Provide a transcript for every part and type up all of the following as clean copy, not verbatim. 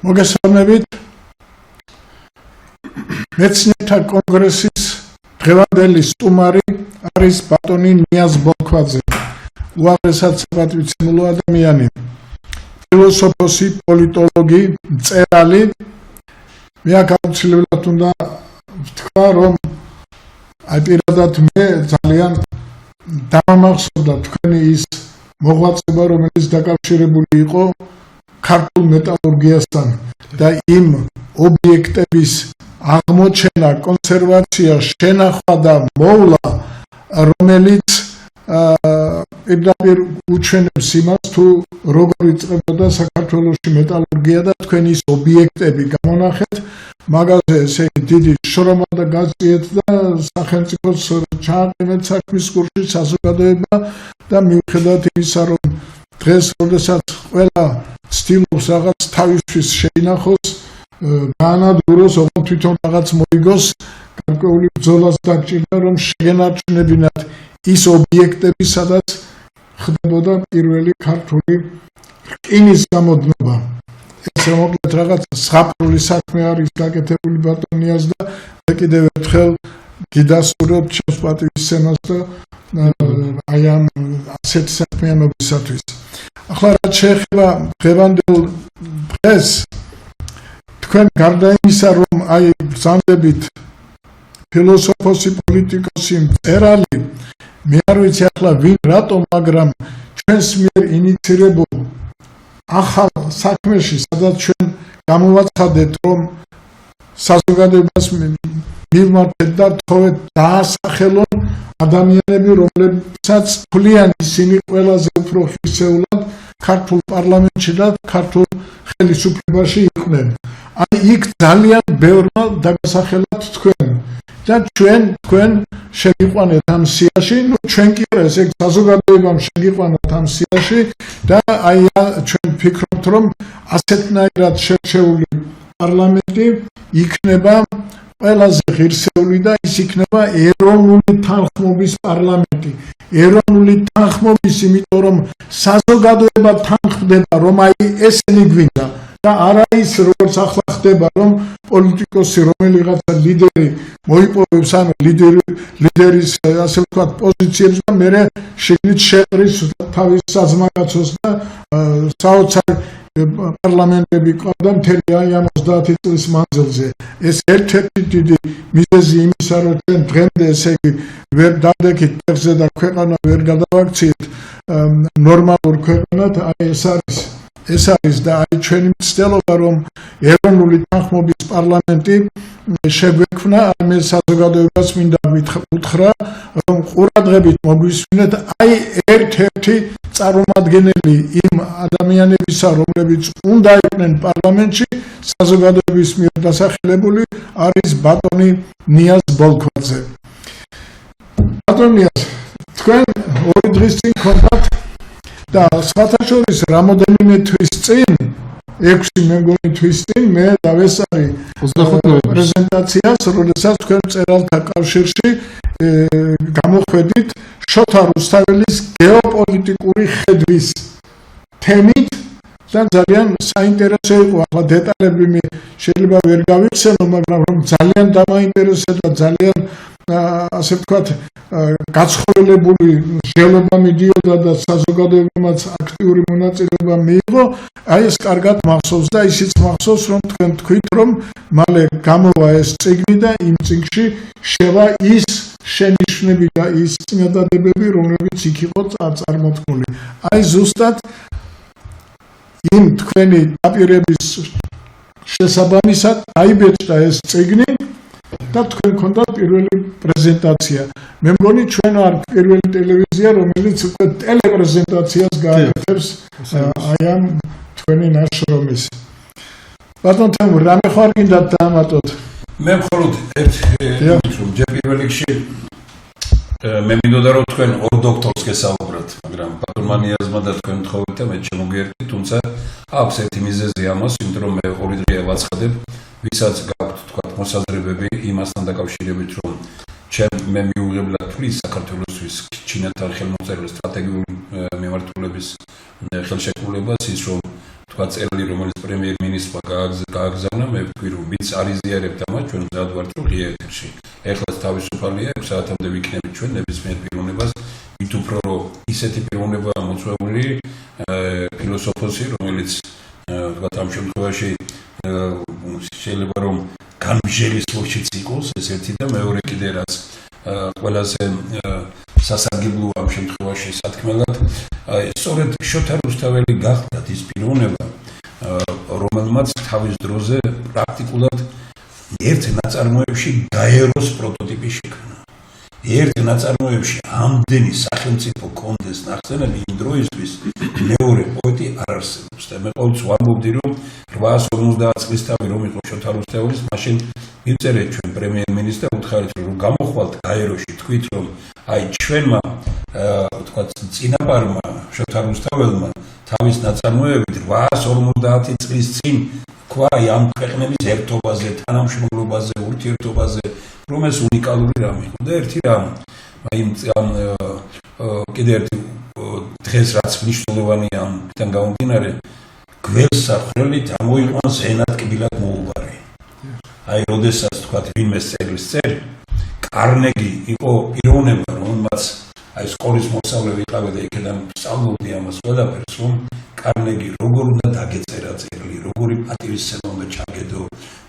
მოგესალმებით მეცნიერთა კონგრესის დღევანდელი სტუმარი არის ბატონი ნიაზ ბოლქვაძე, უაღრესად საპატივცემულო ადამიანი, ფილოსოფოსი, პოლიტოლოგი, მწერალი. მე აუცილებლად უნდა ვთქვა, რომ პირადად მე ძალიან დამამახსოვრდა თქვენი ის მოღვაწეობა, რომელიც დაკავშირებული იყო ქართულ მეტალურგიასთან და იმ ობიექტების აღმოჩენა, კონსერვაცია, შენახვა და მოვლა, რომელიც პირდაპირ უჩვენებს იმას, თუ როგორ იწყებოდა საქართველოში მეტალურგია და თქვენი ის ობიექტები გამონახეთ. მაგაზე ესე დიდი შრომა და გაზიეთ და სახელმწიფოს ჩააყენეთ საქმის კურსში საზოგადოება და მიუხედავად იმისა, რომ დღეს როდესაც ყველა ცდილობს რაღაც თავისთვის შეინახოს, გაანადგუროს, ოღონდ თვითონ რაღაც მოიგოს, გარკვეული ბრძოლაც დაგჭირდა, რომ შეგენარჩუნებინათ ის ობიექტები, სადაც ხდებოდა პირველი ქართული რკინის გამოდნობა. ეს მოკლედ რაღაც ზღაპრული საქმე არის გაკეთებული ბატონიას და კიდევ ერთხელ გიდასურვებ ჩემს პატივისცემას და აი ამ ასეთი საქმიანობისათვის. ახლა რაც შეეხება დღევანდელ დღეს, თქვენ გარდა იმისა, რომ აი ბრძანდებით ფილოსოფოსი, პოლიტიკოსი, მწერალი, მე არ ვიცი ახლა ვინ რატომ, მაგრამ ჩვენს მიერ ინიცირებულ ახალ საქმეში, სადაც ჩვენ გამოვაცხადეთ, რომ საზოგადოებას მივმართეთ და თხოვეთ დაასახელონ ადამიანები, რომლებსაც თვლიან ისინი ყველაზე უფრო ხისეულად ქართულ პარლამენტში და ქართულ ხელისუფლებაში იყვნენ. აი იქ ძალიან ბევრმა დაგასახელათ თქვენ და თქვენ შეგიყვანეთ ამ სიაში, ჩვენ კი არა, ეს საზოგადოებამ შეგიყვანათ ამ სიაში და აი ჩვენ ვფიქრობთ, რომ ასეთნაირად შერჩეული პარლამენტი იქნება ყველაზე ღირსეული და ის იქნება ეროვნული თანხმობის პარლამენტი. ეროვნული თანხმობის, იმიტომ რომ საზოგადოება თანხმდება, რომ აი ესენი გვინდა და არა ის, როგორც ახლა ხდება, რომ პოლიტიკოსი, რომელიღაცა ლიდერი მოიპოვებს, ანუ ლიდერის ასე ვთქვათ პოზიციებს და მერე შიგნით შეყრის თავის საზმაკაცოს და საოცარ პარლამენტები ყავდა მთელი აი ამ 30 წლის მანძილზე. ეს ერთ-ერთი დიდი მიზეზი იმისა, რომ ჩვენ დღემდე ესე იგი ვერ დავდექით ფეხზე და ქვეყანა ვერ გადავაქციეთ ნორმალურ ქვეყანად, აი ეს არის და აი ჩვენი მცდელობა, რომ ეროვნული თანხმობის პარლამენტი შეგვექმნა. მე საზოგადოებას მინდა უთხრა, რომ ყურადღებით მოგვისმინეთ აი ერთ-ერთი წარმომადგენელი იმ ადამიანებისა, რომლებიც უნდა იყვნენ პარლამენტში, საზოგადოების მიერ დასახელებული არის ბატონი ნიაზ ბოლქვაძე. ბატონიას, თქვენ 2 დღის წინ გქონდათ და სხვათა შორის რამოდენიმე თვის წინ, 6 მე მგონი თვის წინ მე დავესწარი 25 ნოემბერს პრეზენტაციას, როდესაც თქვენ მწერალთა კავშირში გამოხვედით შოთა რუსთაველის გეოპოლიტიკური ხედვის თემით და ძალიან საინტერესო იყო. ახლა დეტალები მე შეიძლება ვერ გავიხსენო, მაგრამ რომ ძალიან დამაინტერესა და ძალიან ასე ვთქვათ გაცხოველებული მსჯელობა მიდიოდა და საზოგადოებამაც აქტიური მონაწილეობა მიიღო. აი ეს კარგად მახსოვს და ისიც მახსოვს, რომ თქვენ თქვით, რომ მალე გამოვა ეს წიგნი და იმ წიგნში შევა ის შენიშვნები და ის წინადადებები, რომლებიც იქ იყო წარმოთქმული. აი ზუსტად იმ თქვენი დაპირების შესაბამისად აიბეჭდა ეს წიგნი და თქვენ გქონდათ პირველი პრეზენტაცია. მე მგონი ჩვენ არ პირველი ტელევიზია, რომელიც უკვე ტელეპრეზენტაციას გააკეთებს აი ამ თქვენი ნაშრომის. ბატონ თემურ, რამე ხარ გინდათ დაამატოთ? მე მხოლოდ ჯერ პირველ რიგში მე მინდოდა რომ თქვენ 2 დოქტორს გესაუბროთ, მაგრამ ბატონმა ნიაზმა და თქვენ თხოვეთ და მე შემოგიერთდი, თუმცა აქვს ერთი მიზეზი ამას, იმიტომ რომ მე 2 დღეა ვაცხადებ, ვისაც გაქვთ თქვათ მოსაზრებები იმასთან დაკავშირებით, რომ მე მიუღებლად თვლის საქართველოსთვის ჩინეთთან ხელმოწერილ სტრატეგიული მიმართულების ხელშეკრულებას, ის რომ თქვა წერილი, რომელიც პრემიერ-მინისტრმა გააგზავნა, მე ვთქვი, რომ ვინც არიზიარებთ ამას, ჩვენ მზად ვართ, რომ ღია ეთერში. ეხლაც თავისუფალია, 6 საათამდე ვიქნებით ჩვენ ნებისმიერ პიროვნებას, მით უფრო რომ ისეთი პიროვნებაა მოწვეული, ფილოსოფოსი, რომელიც თქვა ამ შემთხვევაში შეიძლება რომ განმჟერის ლოშიც იყოს, ეს ერთი და მეორე კიდე რაც ყველაზე სასარგებლოა ამ შემთხვევაში სათქმელად, სწორედ შოთა რუსთაველი გახლდათ ის პიროვნება, რომელმაც თავის დროზე პრაქტიკულად ერთ ნაწარმოებში გაეროს პროტოტიპი შექმნა. ერთ ნაწარმოებში ამდენი სახელმწიფო კონდეს ნახსენები იმ დროისთვის მეორე პოეტი არ არსებობს და მე ყოველთვის ვამბობდი რომ 850 წლის თავი რომ იყო შოთა რუსთაველის მაშინ მივწერეთ ჩვენ პრემიერ-მინისტრს უთხარით რომ გამოხვალთ გაეროში თქვით რომ აი ჩვენმა თქვა წინაპარმა შოთა რუსთაველმა თავის ნაწარმოებით 850 წლის წინ თქვა ამ ქვეყნების ერთობაზე, თანამშრომლობაზე, ურთიერთობაზე რომ ეს უნიკალური რამ იყო და ერთი რამ აი კიდე ერთი დღეს რაც მნიშვნელოვანია ამიდან გამომდინარე გველსახრელით ამოიყვანს ენად კბილად მოუბარი აი როდესაც თქვა ვინმე წერილს წერი კარნეგი იყო პიროვნება რომელმაც აი სკოლის მოსწავლე ვიყავი და იქიდან სწავლობდი ამას ყველაფერს რომ კარნეგი როგორ უნდა დაგეწერა წერილი როგორი პატივისცემა უნდა ჩაგედო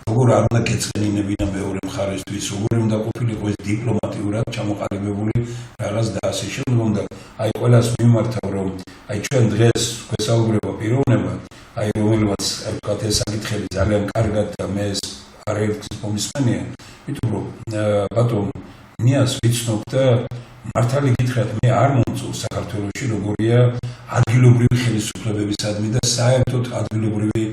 როგორ არ უნდა გეწყენინებინა მეორე მხარესთვის, როგორ უნდა ყოფილიყო ეს დიპლომატიურად ჩამოყალიბებული რაღაც და ასე შემდგომ და აი ყველას მიმართავ რომ აი ჩვენ დღეს გვესაუბრება პიროვნება, აი რომელმაც ვთქვათ ეს საკითხები ძალიან კარგად და მე ეს არაერთგზის მომისმენია, იმიტომ რომ ბატონ ნიას ვიცნობ და მართალი გითხრათ მე არ მომწონს საქართველოში როგორია ადგილობრივი ხელისუფლებებისადმი და საერთოდ ადგილობრივი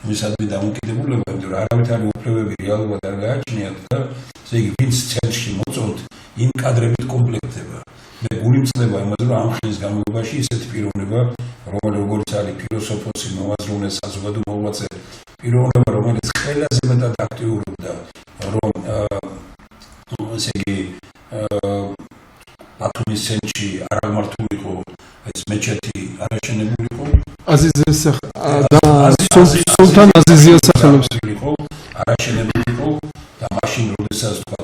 მისადმი დამოკიდებულება, იმიტომ რომ არავითარი უფლებები რეალურად არ გააჩნიათ და ესე იგი ვინც ცენტრში მოწონთ იმ კადრებით კომპლექტდება. მე გული მწდება იმაზე რომ ამ ხნის განმავლობაში ისეთი პიროვნება როგორც არის ფილოსოფოსი, მოაზროვნე, საზოგადო მოღვაწე პიროვნება რომელიც ყველაზე მეტად აქტიურობდა რომ ესე იგი ბათუმის ცენტრში არ აღმართულიყო ეს მეჩეთი არაშენებულიყო აზიზიას და სულთან აზიზიას სახელობს იყო არაშენებულიყო და მაშინ როდესაც თქვა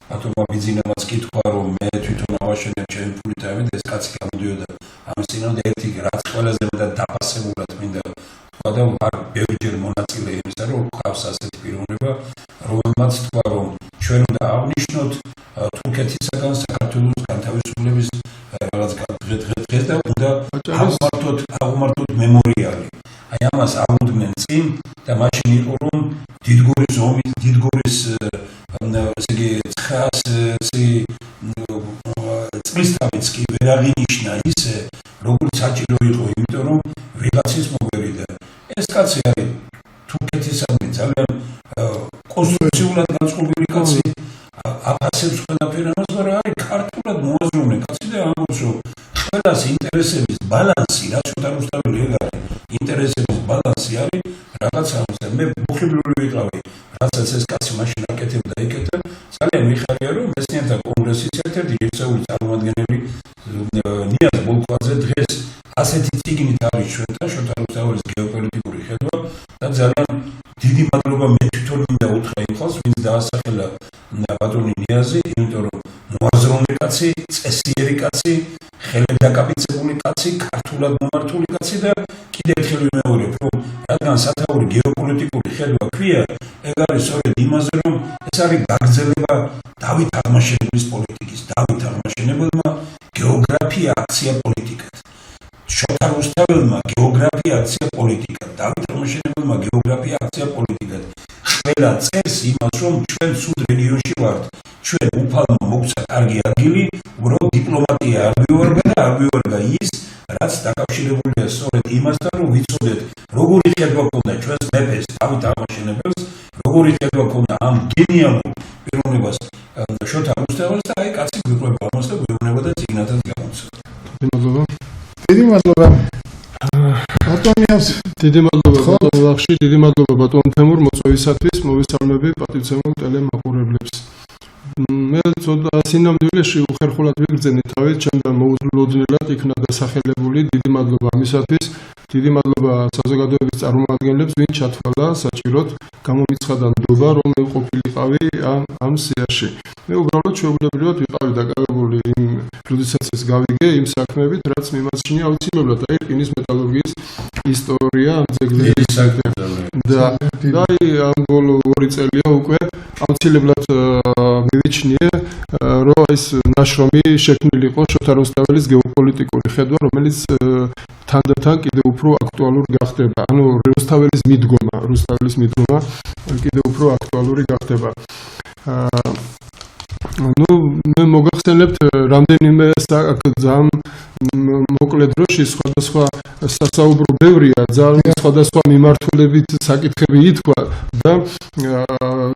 ბათუმმა ბიზნესმენს კითხვა რომ მე თვითონ ავაშენებ ჩემი ფულით ამით ეს კაცი გამოდიოდა ამის წინამდე ერთი რაც ყველაზე მეტად დაფასებულად მინდა თქვა და არ ბევრჯერ მონაწილე იმისა რომ გვყავს ასეთი პიროვნება რომელმაც თქვა რომ ჩვენ უნდა აღნიშნოთ თურქეთისაგან საქართველოს განთავისუფლების რაღაც დღეს და უნდა აღმართოთ მემორიალი. აი ამას აუდგნენ წინ და მაშინ იყო რომ დიდგორის ომის ესე იგი 900 წლისთავიც კი ვერ აღინიშნა ისე როგორც საჭირო იყო, იმიტომ რომ ვიღაცის მოგვერიდა. ეს კაცი არის თურქეთისადმი ძალიან კონსტრუქციულად განწყობილი კაცი აფასებს ყველაფერ ამას, მაგრამ არის ქართულად მოაზროვნე კაცი და ამბობს რომ ყველას ინტერესების ბალანსი, რაც შოთა რუსთაველი ეგარი ინტერესების ბალანსი არის რაღაც ამას და მე მოხიბლული ვიყავი, რასაც ეს კაცი მაშინ აკეთებდა იკეთებ, ძალიან მიხარია რომ მეცნიერთა კონგრესის ერთ-ერთი ერთეული წარმომადგენელი ნიაზ ბოლქვაძე დღეს ასეთი წიგნით არის ჩვენთან შოთა რუსთაველის გეოპოლიტიკური ხედვა და ძალიან დიდი მადლობა მე თვითონ მინდა უთხრა იმ ხალხს, ვინც დაასახელა ბატონი ნიაზი, იმიტომ რომ მოაზროვნე კაცი, წესიერი კაცი, ხელით დაკაბინებული კაცი, ქართულად მომართული კაცი და კიდევ ერთხელ ვიმეორებ, რომ რადგან სათაური გეოპოლიტიკური ხედვა ქვია, ეგ არის სწორედ იმაზე, რომ ეს არის გაგრძელება დავით აღმაშენებლის პოლიტიკის. დავით აღმაშენებელმა გეოგრაფია აქცია პოლიტიკად. შოთა რუსთაველმა გეოგრაფია აქცია პოლიტიკად. დავით აღმაშენებელმა გეოგრაფია აქცია პოლიტიკად. ყველა წერს იმას, რომ ჩვენ სულ რეგიონში ვართ. ჩვენ უფალმა მოგცა კარგი ადგილი, უბრალოდ დიპლომატია არ ვივარგა ის, რაც დაკავშირებულია სწორედ იმასთან, რომ ვიცოდეთ, როგორი ხედვა ქონდა ჩვენს მეფეს დავით აღმაშენებელს, როგორი ხედვა ქონდა ამ გენიალურ პიროვნებას შოთა რუსთაველს და აი კაცი გვიყვება ამას და გვეუბნება და წიგნათაც გამოცდა. დიდი მადლობა. ბატონიას დიდი მადლობა ბატონ ლახში, დიდი მადლობა ბატონ თემურ მოწვევისათვის, მოვესალმები პატივცემულ ტელემაყურებლებს. მე ცოტა სინამდვილეში უხერხულად ვიგრძენი თავით, ჩემთან მოულოდნელად იქნა დასახელებული, დიდი მადლობა ამისათვის. დიდი მადლობა საზოგადოების წარმომადგენლებს, ვინ ჩათვალა საჭიროდ გამომიცხადა ნდობა, რომ მე ყოფილიყავი ამ სიაში. მე უბრალოდ შეუძლებელად ვიყავი დაკავებული იმ როდესაც ეს გავიგე იმ საქმეებით, რაც მიმაჩნია აუცილებლად აი რკინის მეტალურგიის ისტორია ამ ძეგლების და ამ ბოლო 2 წელია უკვე აუცილებლად მივიჩნიე, რომ ეს ნაშრომი შექმნილი იყო შოთა რუსთაველის გეოპოლიტიკური ხედვა, რომელიც თანდათან კიდევ უფრო აქტუალური გახდება. ანუ რუსთაველის მიდგომა კიდევ უფრო აქტუალური გახდება. ну მე მოგახსენებთ რამდენიმე ძალიან მოკლე დროში სხვადასხვა სასაუბრო ბევრია, ძალიან სხვადასხვა მიმართულებით საკითხები ითქვა და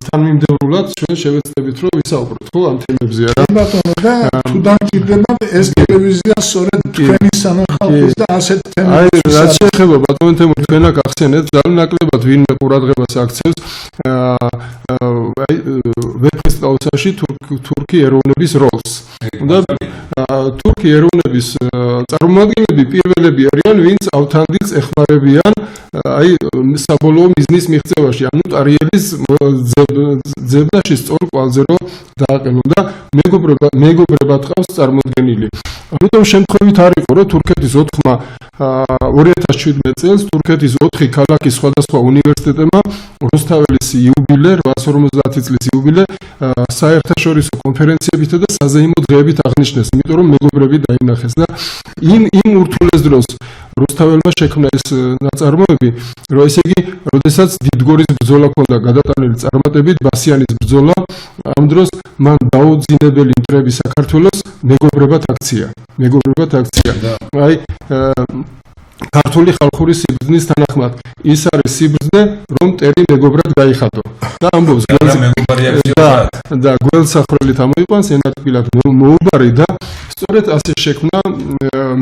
თანმიმდევრულად ჩვენ შევეცდებით რომ ვისაუბროთ ხო ამ თემებზე რა. ბატონო და თუ დამჭირდებათ ეს ტელევიზია სწორედ თქვენი სანახაობის და ასეთ თემებს. აი რაც შეეხება ბატონო თემო თქვენ აქ ახსენეთ ძალიან ნაკლებად ვინმე ყურადღებას აქცევს აი ვეფხისტყაოსანში თურქი ეროვნების როლს. და თურქი ეროვნების წარმომადგენლები პირველები არიან, ვინც ავთანდილს ეხმარებიან აი საბოლოო მიზნის მიღწევაში, ანუ ტარიელის ძებნაში სწორ კვალზე რომ დააყენონ და მეგობრებად ყავს წარმოდგენილი. ამიტომ შემთხვევით არ იყო, რომ თურქეთის 2017 წელს თურქეთის 4 ქალაქის სხვადასხვა უნივერსიტეტებმა რუსთაველის იუბილე 850 წლის იუბილე საერთაშორისო კონფერენციებითა და საზეიმო დღეებით აღნიშნეს, იმიტომ რომ მეგობრები დაინახეს და იმ ურთულეს დროს რუსთაველმა შექმნა ეს ნაწარმოები, რომ ესე იგი, როდესაც დიდგორის ბრძოლა ჰქონდა გადატანილი წარმატებით, ბასიანის ბრძოლა, ამ დროს მან დაუძინებელი მტრები საქართველოს მეგობრებად აქცია. აი ქართული ხალხური სიბრძნის თანახმად ის არის სიბრძნე, რომ მტერი მეგობრად გაიხადო. და ამბობს და გველსახრელით ამოიყვანს ენათკბილად მოუბარი და სწორედ ასე შექმნა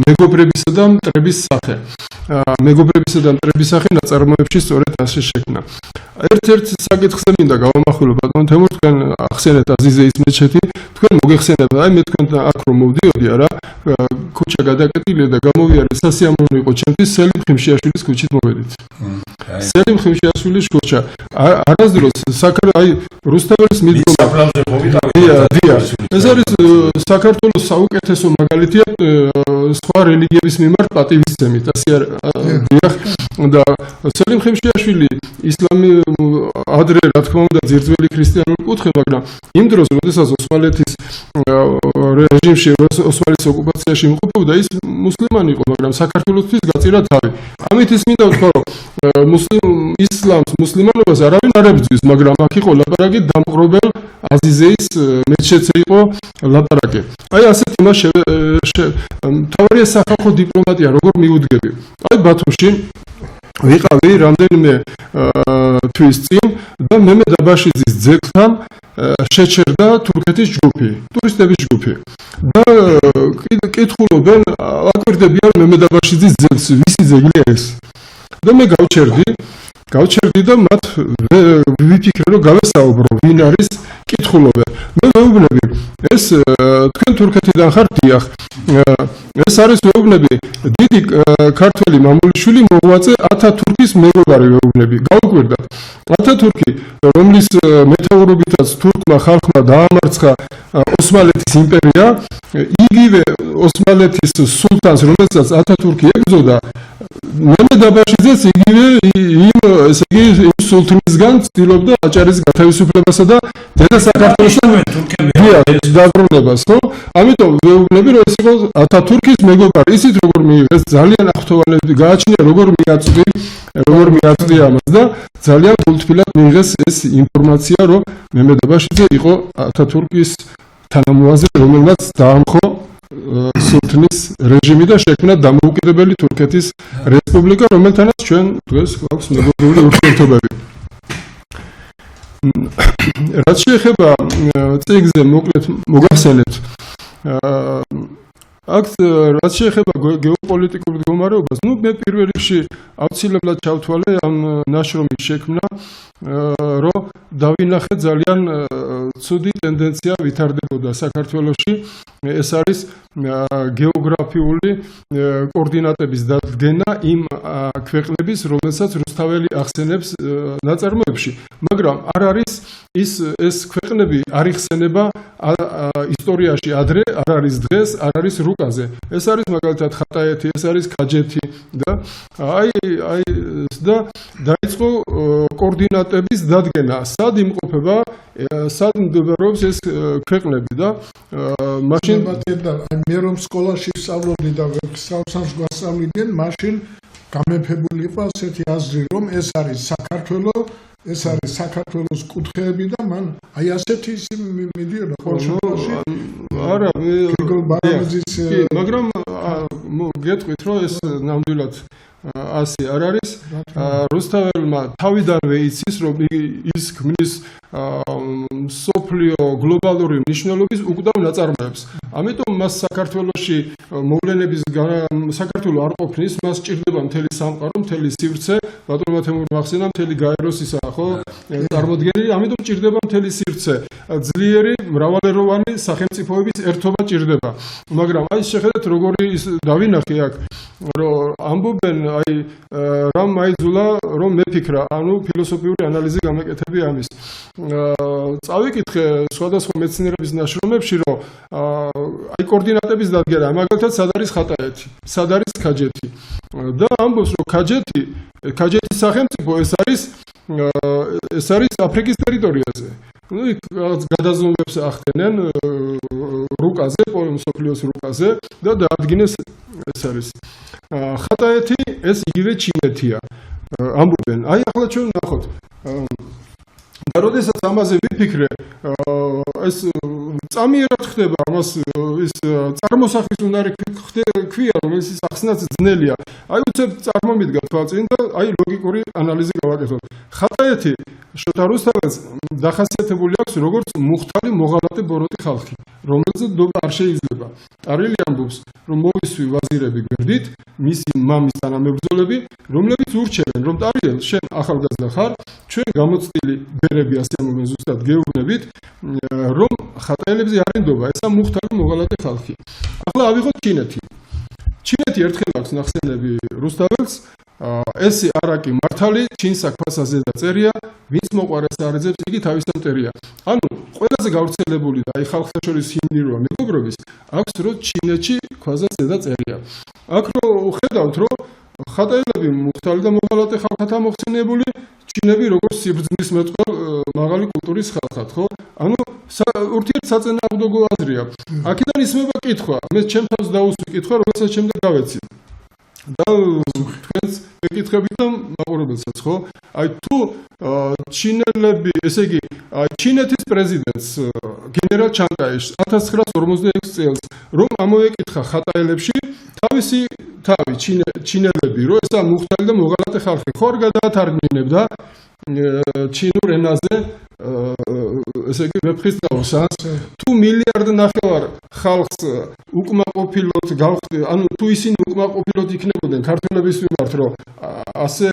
მეგობრებისა და მტრების სახე. მეგობრებისა და მტრების სახე ნაწარმოებში სწორედ ასე შექმნა. ერთ-ერთ საკითხზე მინდა გავამახვილო ბატონო თემურ, თქვენ ახსენეთ აზიზეის მეჩეთი, თქვენ მოგეხსენებათ, აი მე თქვენ აქ რომ მოვდიოდი არა, ქუჩა გადაკეტილია და გამოვიარე სასიამოვნო იყო ჩემთვის სელიმ ხიმშიაშვილის ქუჩით მოვედით. სელიმ ხიმშიაშვილის ქუჩა არასდროს აი რუსთაველის მიდგომა. ეს არის საქართველოს საუკეთესო მაგალითია სხვა რელიგიების მიმართ პატივისცემით, ასე არის. და სელიმ ხიმშიაშვილი ისლამი ადრე რა თქმა უნდა ძირძველი ქრისტიანული კუთხე, მაგრამ იმ დროს როდესაც ოსმალეთის რეჟიმში, ოსმალეთის ოკუპაციაში იმყოფებოდა, ის მუსლიმანი იყო, მაგრამ საქართველოსთვის გაწირა თავი. ამით ის მინდა ვთქვა, რომ ისლამს, მუსლიმანობას არავინ არ ებრძვის, მაგრამ აქ იყო ლაპარაკი დამპყრობელ აზიზეის მეჩეთზე იყო ლაპარაკი. აი ასეთ იმას მთავარია სახალხო დიპლომატია, როგორ მიუდგები. აი ბათუმში ვიყავი რამდენიმე თვის წინ და მემედ აბაშიძის ძეგლთან შეჩერდა თურქეთის ჯგუფი, ტურისტების ჯგუფი. და კითხულობენ, აკვირდებიან მემედ აბაშიძის ძეგლს, ვისი ძეგლია ეს? და მე გავჩერდი და მათ ვიფიქრე, რომ გავესაუბრო, ვინ არის, კითხულობენ. მე ვეუბნები, ეს თქვენ თურქეთიდან ხართ? დიახ. ეს არის ვეუბნები, დიდი ქართველი მამულიშვილი მოღვაწე ათათურქის მეგობარი ვეუბნები. გავუკვირდათ. ათათურქი, რომლის მეთაურობითაც თურქმა ხალხმა დაამარცხა ოსმალეთის იმპერია, იგივე ოსმალეთის სულთანს, რომელსაც ათათურქი ებრძოდა, მემედ აბაშიძეც იგივე იმ სულთნისგან ცდილობდა აჭარის გათავისუფლებასა და დედა საქართველოსთან დაბრუნებას, ხო? ამიტომ ვეუბნები, რომ ეს იყო ათათურქის მეგობარი. ისიც როგორ მიიღეს, ძალიან ახთოვანებით გააჩნია, როგორ მიაწვდია ამას და ძალიან გულთბილად მიიღეს ეს ინფორმაცია, რომ მემედ აბაშიძე იყო ათათურქის თანამოაზრე, რომელმაც დაამხო სულთნის რეჟიმი და შექმნა დამოუკიდებელი თურქეთის რესპუბლიკა, რომელთანაც ჩვენ დღეს გვაქვს მეგობრული ურთიერთობები. რაც შეეხება წიგნზე მოკლედ მოგახსენებთ აქ რაც შეეხება გეოპოლიტიკურ მდგომარეობას, მე პირველ რიგში აუცილებლად ჩავთვალე ამ ნაშრომის შექმნა, რომ დავინახე ძალიან ცუდი ტენდენცია ვითარდებოდა საქართველოში. ეს არის გეოგრაფიული კოორდინატების დადგენა იმ ქვეყნების, რომელსაც რუსთაველი ახსენებს ნაწარმოებში, მაგრამ არ არის ეს ქვეყნები არ იხსენება ისტორიაში ადრე, არ არის დღეს, არ არის რუკაზე. ეს არის მაგალითად ხატაეთი, ეს არის ქაჯეთი და და დაიწყო კოორდინატების დადგენა, სად იმყოფება, სად მდებარეობს ეს ქვეყნები და მაშინ მე რომ სკოლაში ვსწავლობდი და ვსწავლს გვასწავლდნენ, მაშინ გამეფებული იყო ასეთი აზრი, რომ ეს არის საქართველოს კუთხეები და მან აი ასეთი მიდიოდა ყოველშაბათში. არა, გრიგოლ ბარამიძის მაგრამ გეტყვით, რომ ეს ნამდვილად ასე არ არის. რუსთაველმა თავიდანვე იცის, რომ ის ქმნის სოფლიო გლობალური მნიშვნელობის უკდავ ნაწარმოებს. ამიტომ მას საქართველოში მოვლენების საქართველო არ ყოფნის, მას სჭირდება მთელი სამყარო, მთელი სივრცე, ბატონმა თემურმა ახსენა, მთელი გაეროსისაა, ხო? წარმოდგენილი, ამიტომ სჭირდება მთელი სივრცე. ძლიერი, მრავალეროვანი სახელმწიფოების ერთობა სჭირდება. მაგრამ აი შეხედეთ, როგორი დავინახე აქ, რომ ამბობენ, აი რამ მაიძულა, რომ მეფიქრა, ანუ ფილოსოფიური ანალიზი გამეკეთები ამის. წავიკითხე სხვადასხვა მეცნიერების ნაშრომებში, რომ აი კოორდინატების დადგენა, მაგალითად, სად არის ხატაეთი, სად არის ქაჯეთი და ამბობს, რომ ქაჯეთის სახელმწიფო ეს არის აფრიკის ტერიტორიაზე. ну იქ გადაზომვებს ახდენენ რუკაზე, მსოფლიოს რუკაზე და დაადგინეს ეს არის ხატაეთი, ეს იგივე ჩინეთია. ამბობენ, აი ახლა ჩვენ ნახოთ. და როდესაც ამაზე ვიფიქრე, ეს წამიერად ხდება ამას ის წარმოსახვის უნარი ქვია, რომელიც ის ახსნაც ძნელია. აი უცებ წარმომიდგა თვალწინ და აი ლოგიკური ანალიზი გავაკეთოთ. ხატაეთი შოთა რუსთაველს დახასიათებული აქვს როგორც მუხტარი მოღალატე ბოროტი ხალხი, რომელზეც დობა არ შეიძლება. ტარელი ამბობს, რომ მოვისვი ვაზირები გვერდით, მისი მამის თანამებრძოლები, რომლებიც ურჩევენ, რომ ტარიელ, შენ ახალგაზრდა ხარ, ჩვენ გამოცდილი ბერები ასე ამბობენ ზუსტად გეუბნებით, რომ ხატაელებზე არ ინდობა, ესა მუხტარი მოღალატე ხალხი. ახლა ავიღოთ ჩინეთი. ჩინეთი ერთხელ აქვს ნახსენები რუსთაველს, ესე არაკი მართალი, ჩინსა ქვასაზე და წერია, ვინც მოყვარეს არიძებს, იგი თავისა მტერია. ანუ ყველაზე გავრცელებული და აი ხალხთა შორის სინდიროა მეგობრობის, აქვს რომ ჩინეთში ქვაზაზე და წერია. აქ რო ხედავთ, რომ ხატაელები მუხტარი და მოღალატე ხალხად ამოხსენებული, ჩინები როგორც სიბრძნის მეტყველ მაღალი კულტურის ხალხად, ხო? ანუ ურთიერთსაწინააღმდეგო აზრია. აქედან ისმება კითხვა, მე ჩემ თავს დაუსვი კითხვა, რომელსაც შემდეგ გავეცი. და თქვენს ეკითხებით და მაყურებელსაც, ხო? აი თუ ჩინელები, ესე იგი, ჩინეთის პრეზიდენტს გენერალ ჩანკაიშს 1946 წელს რომ ამოეკითხა ხატაელებში თავისი თავი ჩინელები, რომ ესა მუხტარი და მოღალატე ხალხი, ხო არ გადაათარგმნებდა ჩინურ ენაზე, ესე იგი ვეფხის წავსას, თუ მილიარდ ნახევარ ხალხს უკმაყოფილოთ გავხდი, ანუ თუ ისინი უკმაყოფილოთ იქნებოდნენ ქართველების მიმართ, რომ ასე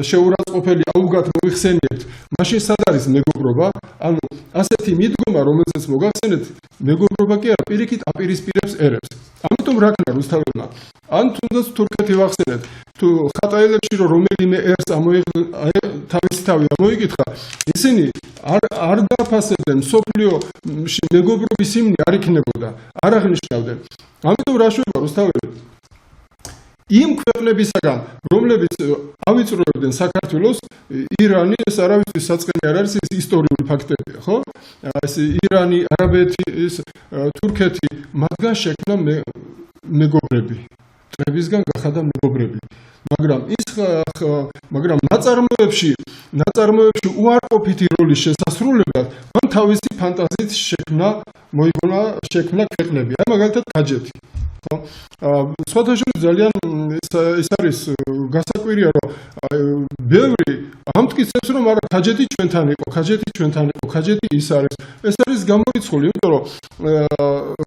შეურაცხყოფელი აუგად მოიხსენიებთ, მაშინ სად არის მეგობრობა? ანუ ასეთი მიდგომა, რომელზეც მოგახსენეთ, მეგობრობა კი არა, პირიქით აპირისპირებს ერებს. ამიტომ რა ქნა რუსთაველმა? ან თუნდაც თურქეთი ვახსენეთ, თუ ხატაელებში რომ რომელიმე ერს თავისი თავი ამოიკითხა, ისინი არ დაფასებდნენ, სოფლიოში მეგობრობის სიმნი არ იქნებოდა, არ აღნიშნავდნენ. ამიტომ რა შვება რუსთაველი? იმ ქვეყნებისაგან, რომლებიც ავიწროებდნენ საქართველოს, ირანი, ეს არავისთვის საწყენი არ არის, ეს ისტორიული ფაქტებია, ხო? ეს ირანი, არაბეთი, ეს თურქეთი, მათგან შექმნა მეგობრები. მტრებისგან გახადა მეგობრები. მაგრამ ნაწარმოებში უარყოფითი როლის შესასრულებლად მან თავისი ფანტაზიით შექმნა ქვეყნები. აი მაგალითად გაჯეთი. სხვათა შორის ძალიან ის არის გასაკვირია, რომ ბევრი ამტკიცებს, რომ არა გაჯეთი ჩვენთან იყო, გაჯეთი ის არის. ეს არის გამორიცხული, იმიტომ რომ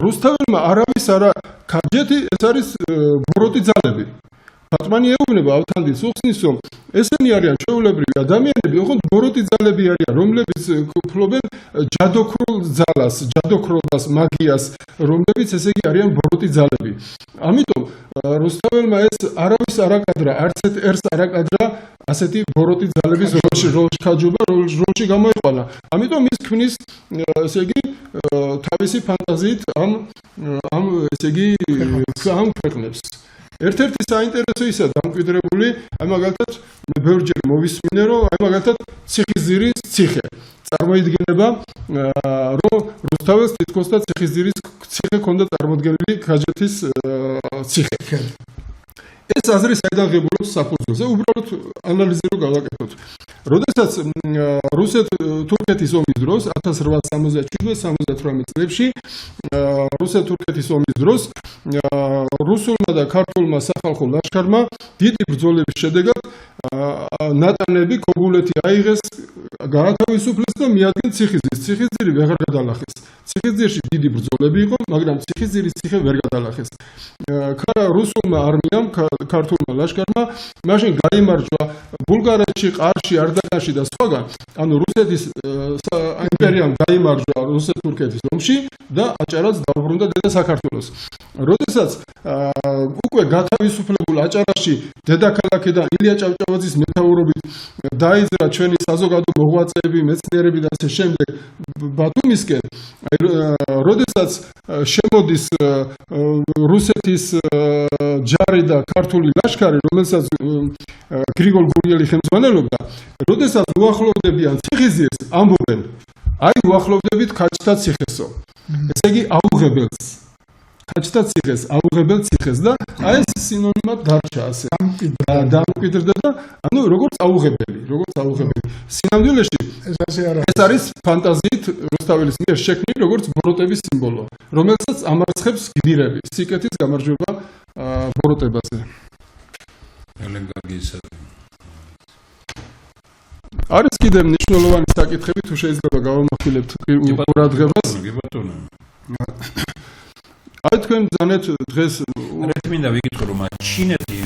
რუსთაველმა არავის არა გაჯეთი, ეს არის ბოროტი ძალები. ბატმანი ეუბნება ავთანდიც უხსნის, რომ ესენი არიან ჩვეულებრივი ადამიანები, ოღონდ ბოროტი ძალები არიან, რომლებიც ფლობენ ჯადოქრულ ძალას, ჯადოქრობას, მაგიას, რომლებიც ესე იგი არიან ბოროტი ძალები. ამიტომ რუსთაველმა ეს არავის არ აკადრა, არც ერთს არ აკადრა ასეთი ბოროტი ძალების როლში როლში გამოიყვანა. ამიტომ ის ქმნის ესე იგი თავისი ფანტაზიით ამ ესე იგი ამ ქვეყნებს. ერთ-ერთი საინტერესო ისა დამკვიდრებული, აი მაგალითად ბევრჯერ მოვისმინე, რომ აი მაგალითად ციხისძირის ციხე წარმოიდგინება, რომ რუსთაველს თითქოს და ციხისძირის ციხე ჰქონდა წარმოდგენილი გაჯეთის ციხე. ეს აზრი საიდან ღებულობს საფუძველზე, უბრალოდ ანალიზი რო გავაკეთოთ. როდესაც რუსეთ-თურქეთის ომის დროს 1877-78 წლებში რუსეთ-თურქეთის ომის დროს რუსულმა და ქართულმა სახალხო ლაშქარმა დიდი ბრძოლების შედეგად ნატანები ქობულეთი აიღეს, გაათავისუფლეს და მიადგენ ციხისძირს. ციხისძირი ვეღარ გადალახეს. ციხისძირში დიდი ბრძოლები იყო, მაგრამ ციხისძირის ციხე ვერ გადალახეს. რუსულმა არმიამ, ქართულმა ლაშქარმა მაშინ გაიმარჯვა ბულგარეთში, ყარში, არდაკანში და სხვაგან. ანუ რუსეთის იმპერიამ გაიმარჯვა რუსეთ-თურქეთის ომში და აჭარაც დაუბრუნდა დედა საქართველოს. როდესაც უკვე გათავისუფლებულ აჭარაში დედაქალაქიდან ილია ჭავჭავაძის მეთაურობით დაიძრა ჩვენი საზოგადო მოღვაწეები, მეცნიერები და ასე შემდეგ ბათუმისკენ, როდესაც შემოდის რუსეთის ჯარი და ქართული ლაშქარი, რომელსაც გრიგოლ გურიელი ხელმძღვანელობდა, როდესაც უახლოვდებიან ციხისძირს, ამბობენ, აი უახლოვდებით ქაჯთა ციხესო. ესე იგი აუღებელს. ქაჯთა ციხეს, აუღებელ ციხეს და აი ეს სინონიმად დარჩა ასე. დამკვიდრდა და ანუ როგორც აუღებელი. სინამდვილეში ეს არის ფანტაზიით რუსთაველის მიერ შექმნილი როგორც ბოროტების სიმბოლო, რომელსაც ამარცხებს გმირები, სიკეთის გამარჯვება ბოროტებაზე. არის კიდევ მნიშვნელოვანი საკითხები, თუ შეიძლება გავამახვილებთ ყურადღებას. აი თქვენ ბრძანეთ დღეს მინდა ვიკითხო, რომ ჩინეთი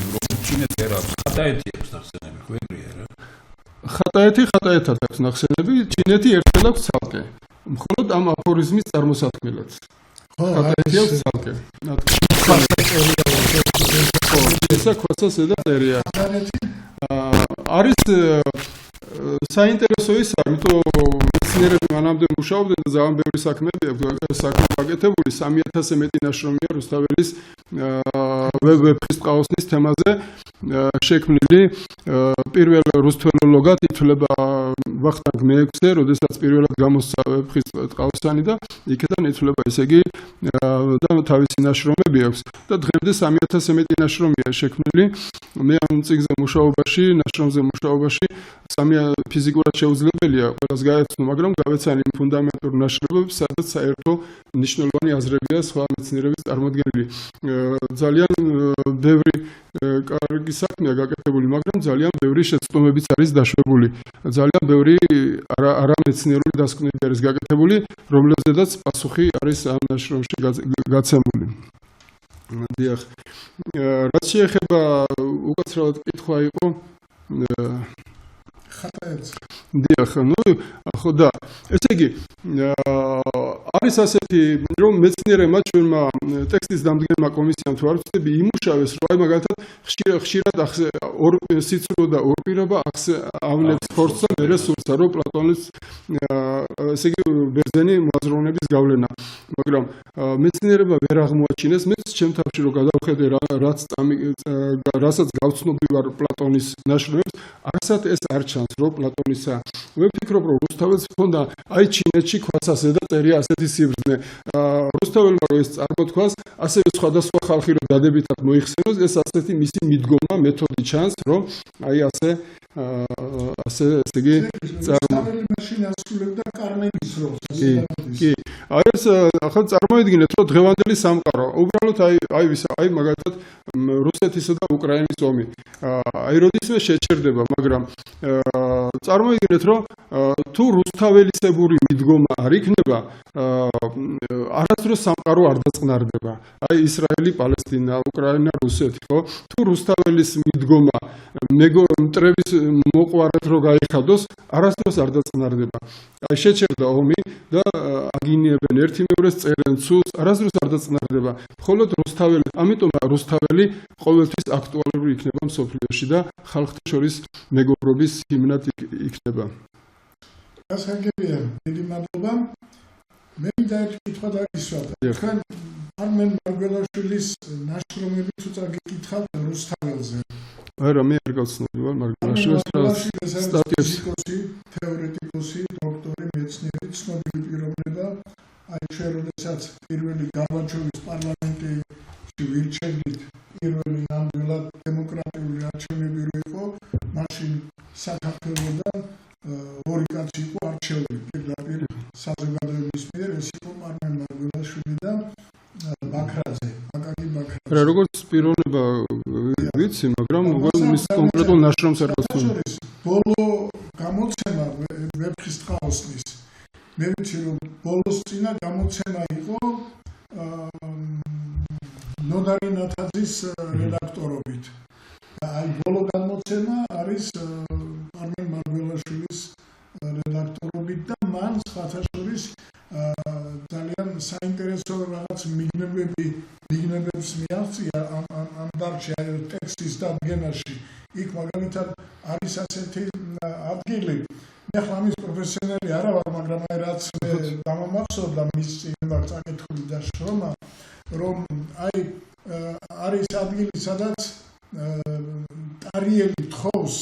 არ აქვს, ხატაეთი აქვს ნახსენები, ხო ეგრეა რა? ხატაეთად აქვს ნახსენები, ჩინეთი ერთხელ აქვს ცალკე. მხოლოდ ამ აფორიზმის წარმოსათქმელად. ხატაეთი აქვს ცალკე. ესა ქვაცას ედა წერია. არის საინტერესო ის, იმიტომ მეცნიერები მანამდე მუშაობდნენ და ძალიან ბევრი საქმეები აქვს გაკეთებული. 3000-ზე მეტი ნაშრომია რუსთაველის ვეფხისტყაოსნის ყაოსნის თემაზე შექმნილი. პირველ რუსთველოლოგად ითვლება ვახტანგ მეექვსე, როდესაც პირველად გამოსცა ვეფხისტყაოსნის ყაოსანი და იქიდან ითვლება, ესე იგი და თავისი ნაშრომები აქვს და დღემდე 3000-ზე მეტი ნაშრომია შექმნილი. მე ამ წიგნზე მუშაობაში, ნაშრომზე მუშაობაში ფიზიკურად შეუძლებელია ყველას გაეცნო, მაგრამ გავეცანი იმ ფუნდამენტურ ნაშრომებს, სადაც საერთო მნიშვნელოვანი აზრებია სხვა მეცნიერების წარმოდგენილი. ძალიან ბევრი კარგი საქმეა გაკეთებული, მაგრამ ძალიან ბევრი შეცდომებიც არის დაშვებული. ძალიან ბევრი არამეცნიერული დასკვნები არის გაკეთებული, რომლებზედაც პასუხი არის ამ ნაშრომში გაცემული. დიახ. რაც შეეხება უკაცრავად კითხვა იყო დიახ, ხო და ესე იგი არის ასეთი, რომ მეცნიერებმა ჩვენმა ტექსტის დამდგენმა კომისიამ თუ არ ვწდები იმუშავეს, რომ აი მაგალითად ხშირად სიცრუე და ორპირობა ავნებს ხორცს და მერე სურსა, რომ პლატონის ესე იგი ბერძენი მოაზროვნების გავლენა. მაგრამ მეცნიერებმა ვერ აღმოაჩინეს, მეც ჩემ თავში რომ გადავხედე რასაც გავცნობი ვარ პლატონის ნაშრომებს, არსად ეს არ ჩანს, რომ პლატონისა. მე ვფიქრობ, რომ რუსთაველს ჰქონდა აი ჩინეთში ქვაცასე და წერია ასეთი სიბრძნე. რუსთაველმა რო ეს წარმოთქვას, ასევე სხვადასხვა ხალხი რო დადებითად მოიხსენოს, ეს ასეთი მისი მიდგომა მეთოდი ჩანს, რომ აი ასე ესე იგი რუსთაველი მაშინ ასრულებდა კარნეგის როლს. კი. აი ეს ახლა წარმოიდგინეთ, რომ დღევანდელი სამყარო, უბრალოდ აი მაგალითად რუსეთისა და უკრაინის ომი. აი როდისმე შეჩერდება, მაგრამ წარმოიდგინეთ, რომ თუ რუსთაველისებური მიდგომა არ იქნება, არასდროს სამყარო არ დაწყნარდება. აი ისრაელი, პალესტინა, უკრაინა, რუსეთი, ხო? თუ რუსთაველის მიდგომა მტრების მოყვარეთ რო გაიხადოს, არასდროს არ დაწყნარდება. აი შეჩერდა ომი და აგინიებენ ერთი მეორეს წერენ ცულს, არასდროს არ დაწყნარდება. მხოლოდ რუსთაველი, ამიტომ რუსთაველი ყოველთვის აქტუალური იქნება მსოფლიოში და ხალხთა შორის მეგობრობის ჰიმნად იქნება. გასაგებია, დიდი მადლობა. მე მინდა ერთი კითხვა დაგისვათ. თქვენ არმენ მარგველაშვილის ნაშრომები თუ წაგიკითხავთ რუსთაველზე. არა, მე არ გავცნობი ვარ მარგველაშვილის სტატიებს. ფიზიკოსი, თეორეტიკოსი, დოქტორი, მეცნიერი, ცნობილი პიროვნება. აი ჩვენ როდესაც პირველი გარბაჩოვის პარლამენტში ვირჩევდით, პირველი ნამდვილად დემოკრატიული არჩევნები რო იყო, მაშინ საქართველოსთან ორი კაცი იყო არჩეული პირდაპირ საზოგადოების მიერ, ეს იყო არმენ მარგველაშვილი და ბაქრაძე, აკაკი ბაქრაძე. რა როგორც პიროვნება ვიცი, მაგრამ მის კონკრეტულ ნაშრომს არ გავცნობ. ბოლო გამოცემა ვეფხისტყაოსნის. მე ვიცი რომ ბოლოს წინა გამოცემა იყო ნოდარი ნათაძის რედაქტორობით. აი ბოლო გამოცემა არის არმენ მარგველაშვილის რედაქტორობით და მან სხვათა შორის ძალიან საინტერესო რაღაც მიგნებებს მიაღწია ამ დარგში ტექსტის დადგენაში. იქ მაგალითად არის ასეთი ადგილი, მე ხლა ამის პროფესიონალი არა ვარ, მაგრამ აი რაც მე დამამახსოვრდა მის წინა წაკითხული დაშრომა, რომ აი არის ადგილი, სადაც ტარიელი თხოვს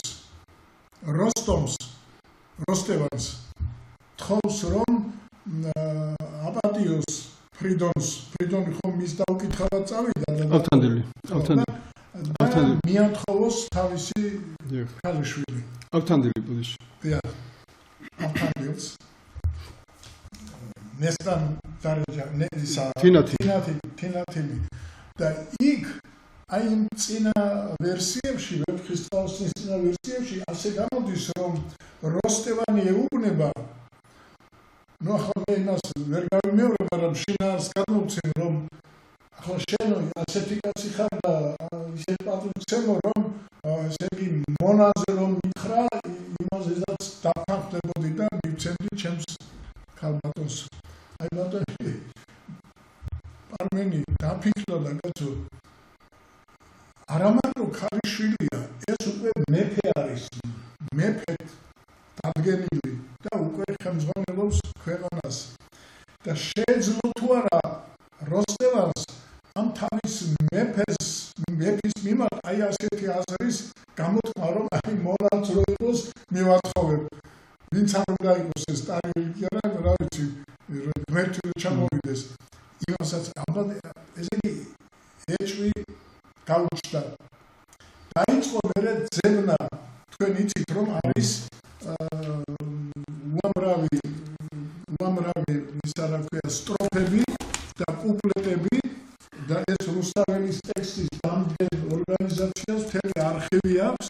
როსტევანს თხოვს, რომ აპატიოს ფრიდონი ხომ მის დაუკითხავად წავიდა და ავთანდილი მიათხოვოს თავისი ქალიშვილი. ავთანდილი ბუდიში. დიახ. ავთანდილს ნესტან დარეჯა თინათილი და იქ აი იმ წინა ვერსიებში, ვეფხისტყაოსნის წინა ვერსიებში ასე გამოდის, რომ როსტევანი ეუბნება, ნუ ახლა მე იმას ვერ გავიმეორებ, მაგრამ შინაარს გადმოვცემ, რომ ახლა შენ ასეთი კაცი ხარ და ისეთი პატრიცემო, რომ ესე იგი მონაზე რომ მითხრა, იმაზეც დაფანხდებოდი და მივცემდი ჩემს ქალბატონს. აი ბატონი არმენი დაფიქრდა და კაცო არამარტო ქალიშვილია, ეს უკვე მეფე არის, მეფედ დადგენილი და უკვე ხელმძღვანელობს ქვეყანას. და შეეძლო თუ არა როსტევანს ამ თავის მეფის მიმართ აი ასეთი აზრის გამოთქმა, რომ აი მონაც რო იყოს მივათხოვებ. ვინც არ უნდა იყოს ეს ტარიელი კი არა, რა ვიცი, ღმერთი რო ჩამოვიდეს. იმასაც ალბათ ესე იგი ეჭვი გაუჩნდა. დაიწყო მერე ძებნა, თქვენ იცით რომ არის უამრავი ისა რა ქვია სტროფები და კუპლეტები და ეს რუსთაველის ტექსტის დამდგენ ორგანიზაციას მთელი არხივი აქვს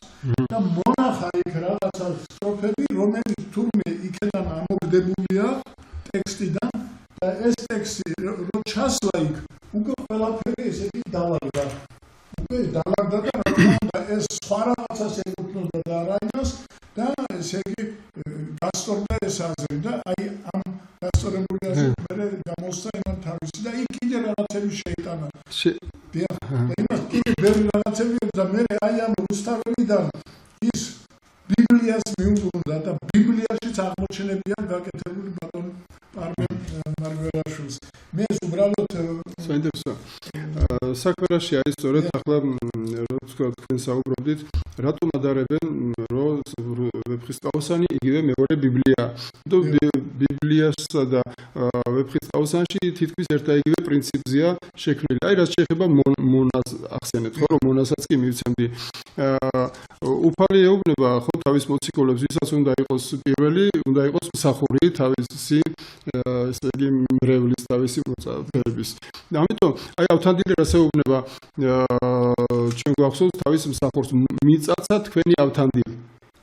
და მონახა იქ რაღაცა სტროფები, რომელიც თურმე იქიდან ამოგდებულია ტექსტიდან და ეს ტექსტი რო ჩასვა იქ უკვე ყველაფერი ესე იგი დავარდა. უკვე დავარდა და რა თქმა უნდა ეს სხვა რაღაცას ეკუთვნოდა და არაინას და ესე იგი გასწორდა ეს აზრი და აი ამ გასწორებული აზრი მერე გამოსცა იმან თავისი და იქ კიდე რაღაცები შეიტანა. დიახ, და იმას კიდე ბევრი რაღაცები და მერე აი ამ რუსთაველიდან ის ბიბლიას მიუბრუნდა და ბიბლიაშიც აღმოჩენებია გაკეთებული ბატონ არმენ მარგველაშვილს. მე უბრალოდ საინტერესო. საქმეში არის სწორედ ახლა როგორც თქვენ საუბრობდით, რატომ ადარებენ რომ ვეფხისტყაოსანი იგივე მეორე ბიბლია. ბიბლიასა და ვეფხისტყაოსანში თითქმის ერთ და იგივე პრინციპზეა შექმნილი. აი რაც შეეხება მონას ახსენეთ, ხო რომ მონასაც კი მივცემდი. უფალი ეუბნება ხო თავის მოციქულებს, ვისაც უნდა იყოს პირველი, უნდა იყოს მსახური თავისი ესე იგი მრევლის თავისი მოწაფეების. ამიტომ აი ავთანდილი რას ეუბნება ჩვენ გვახსოვს თავის მსახურს მიწაცა თქვენი ავთანდილი.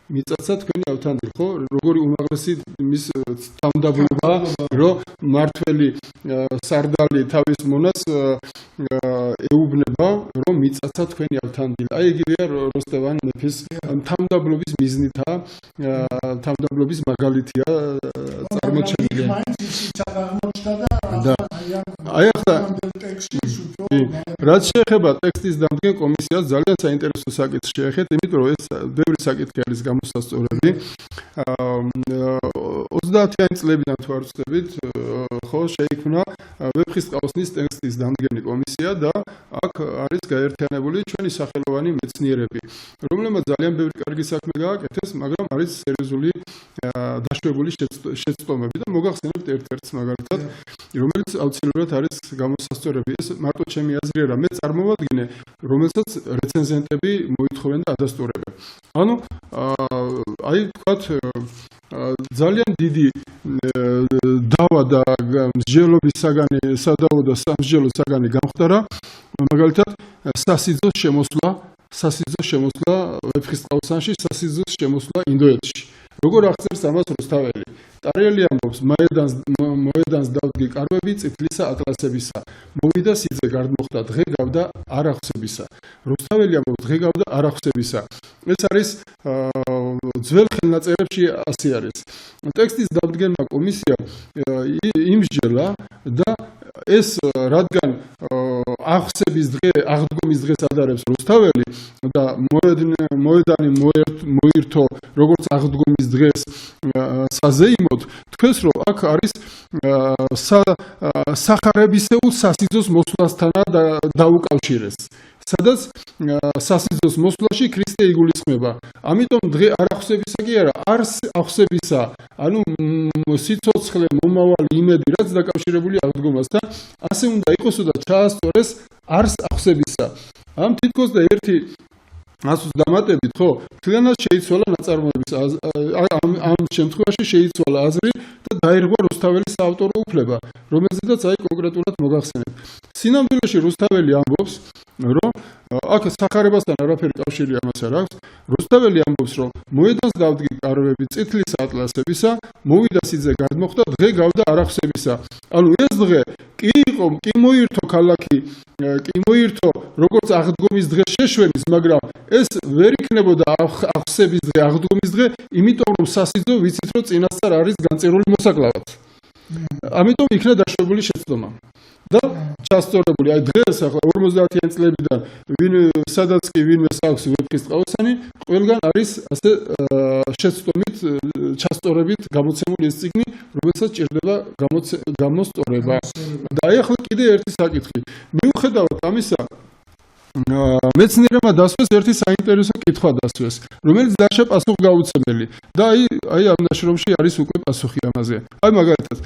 მიწაცა თქვენი ავთანდილი, ხო? როგორი უმაღლესი მის თამდაბლობა, რომ მართველი სარდალი თავის მონას ეუბნება, რომ მიწაცა თქვენი ავთანდილი. აი იგივეა როსტევან მეფის თამდაბლობის მიზნითა, თამდაბლობის მაგალითია წარმოჩენილი. და აი ახლა რაც შეეხება ტექსტის დამდგენ კომისიას ძალიან საინტერესო საკითხი შეეხეთ, იმიტომ რომ ეს ბევრი საკითხი არის გამოსასწორებელი. 30-იანი წლებიდან თუ არ ვცდებით, ხო შეიქმნა ვეფხისტყაოსნის ტექსტის დამდგენი კომისია და აქ არის გაერთიანებული ჩვენი სახელოვანი მეცნიერები, რომლებმაც ძალიან ბევრი კარგი საქმე გააკეთეს, მაგრამ არის სერიოზული დაშვებული შეცდომები და მოგახსენებთ ერთ-ერთს მაგალითად, რომელიც აუცილებლად არის გამოსასწორებელი. ეს მარტო ჩემი აზრია რა, მე წარმოვადგინე, რომელსაც რეცენზენტები მოითხოვენ და ადასტურებენ. ანუ აი თქვათ ძალიან დიდი დავა და მსჯელობის საგანი, სადაო და სამსჯელო საგანი გამხდარა, მაგალითად სასიძოს შემოსვლა ვეფხისტყაოსანში, სასიძოს შემოსვლა ინდოეთში. როგორ აღწერს ამას რუსთაველი? ტარიელი ამბობს, მოედანს დავდგი კარვები წითლისა ატლასებისა. მოვიდა სიძე გარდმოხდა, დღე გავდა არ აღსებისა. რუსთაველი ამბობს, დღე გავდა არ აღსებისა. ეს არის ძველ ხელნაწერებში ასე არის. ტექსტის დამდგენმა კომისიამ იმსჯელა და ეს რადგან აღსების დღე, აღდგომის დღეს ადარებს რუსთაველი და მოედანი მოირთო როგორც აღდგომის დღეს საზეიმოდ, თქვენს რომ აქ არის სახარებისეულ სასიძოს მოსვლასთან დაუკავშირეს. სადაც სასიძოს მოსვლაში ქრისტე იგულისხმება. ამიტომ დღე არ აღსებისა კი არა, არს აღსებისა. ანუ სიცოცხლე, მომავალი, იმედი, რაც დაკავშირებული აღდგომასთან, ასე უნდა იყოსო და ჩაასწორეს არს აღსებისა. ამ თითქოს და ერთი ასუს დამატებით, ხო, მთლიანად შეიცვალა ნაწარმოების ამ შემთხვევაში შეიცვალა აზრი და დაირღვა რუსთაველის საავტორო უფლება, რომელზედაც აი კონკრეტულად მოგახსენებ. სინამდვილეში რუსთაველი ამბობს, რომ აქ სახარებასთან არაფერი კავშირი ამას არ აქვს. რუსთაველი ამბობს, რომ მოედანს დავდგი კარვები წითლის ატლასებისა, მოვიდა სიძე გარდმოხდა, დღე გავდა არ აღსებისა. ანუ ეს დღე კი იყო, კი მოირთო ქალაქი, კი მოირთო როგორც აღდგომის დღეს შეშვენის, მაგრამ ეს ვერ იქნებოდა აღსების დღე, აღდგომის დღე, იმიტომ რომ სასიძო ვიცით რომ წინასწარ არის განწერული მოსაკლავად. ამიტომ იქნა დაშვებული შეცდომა. და ჩასწორებული, აი დღეს ახლა 50-იანი წლებიდან სადაც კი ვინმე აქვს ვეფხისტყაოსანი, ყველგან არის ასე შეცდომით, ჩასწორებით გამოცემული ეს წიგნი, რომელსაც ჭირდება გამოსწორება. და აი ახლა კიდე ერთი საკითხი. მიუხედავად ამისა, მეცნიერებმა დასვეს ერთი საინტერესო კითხვა დასვეს, რომელიც დარჩა პასუხგაუცემელი და აი ამ ნაშრომში არის უკვე პასუხი ამაზე. აი მაგალითად,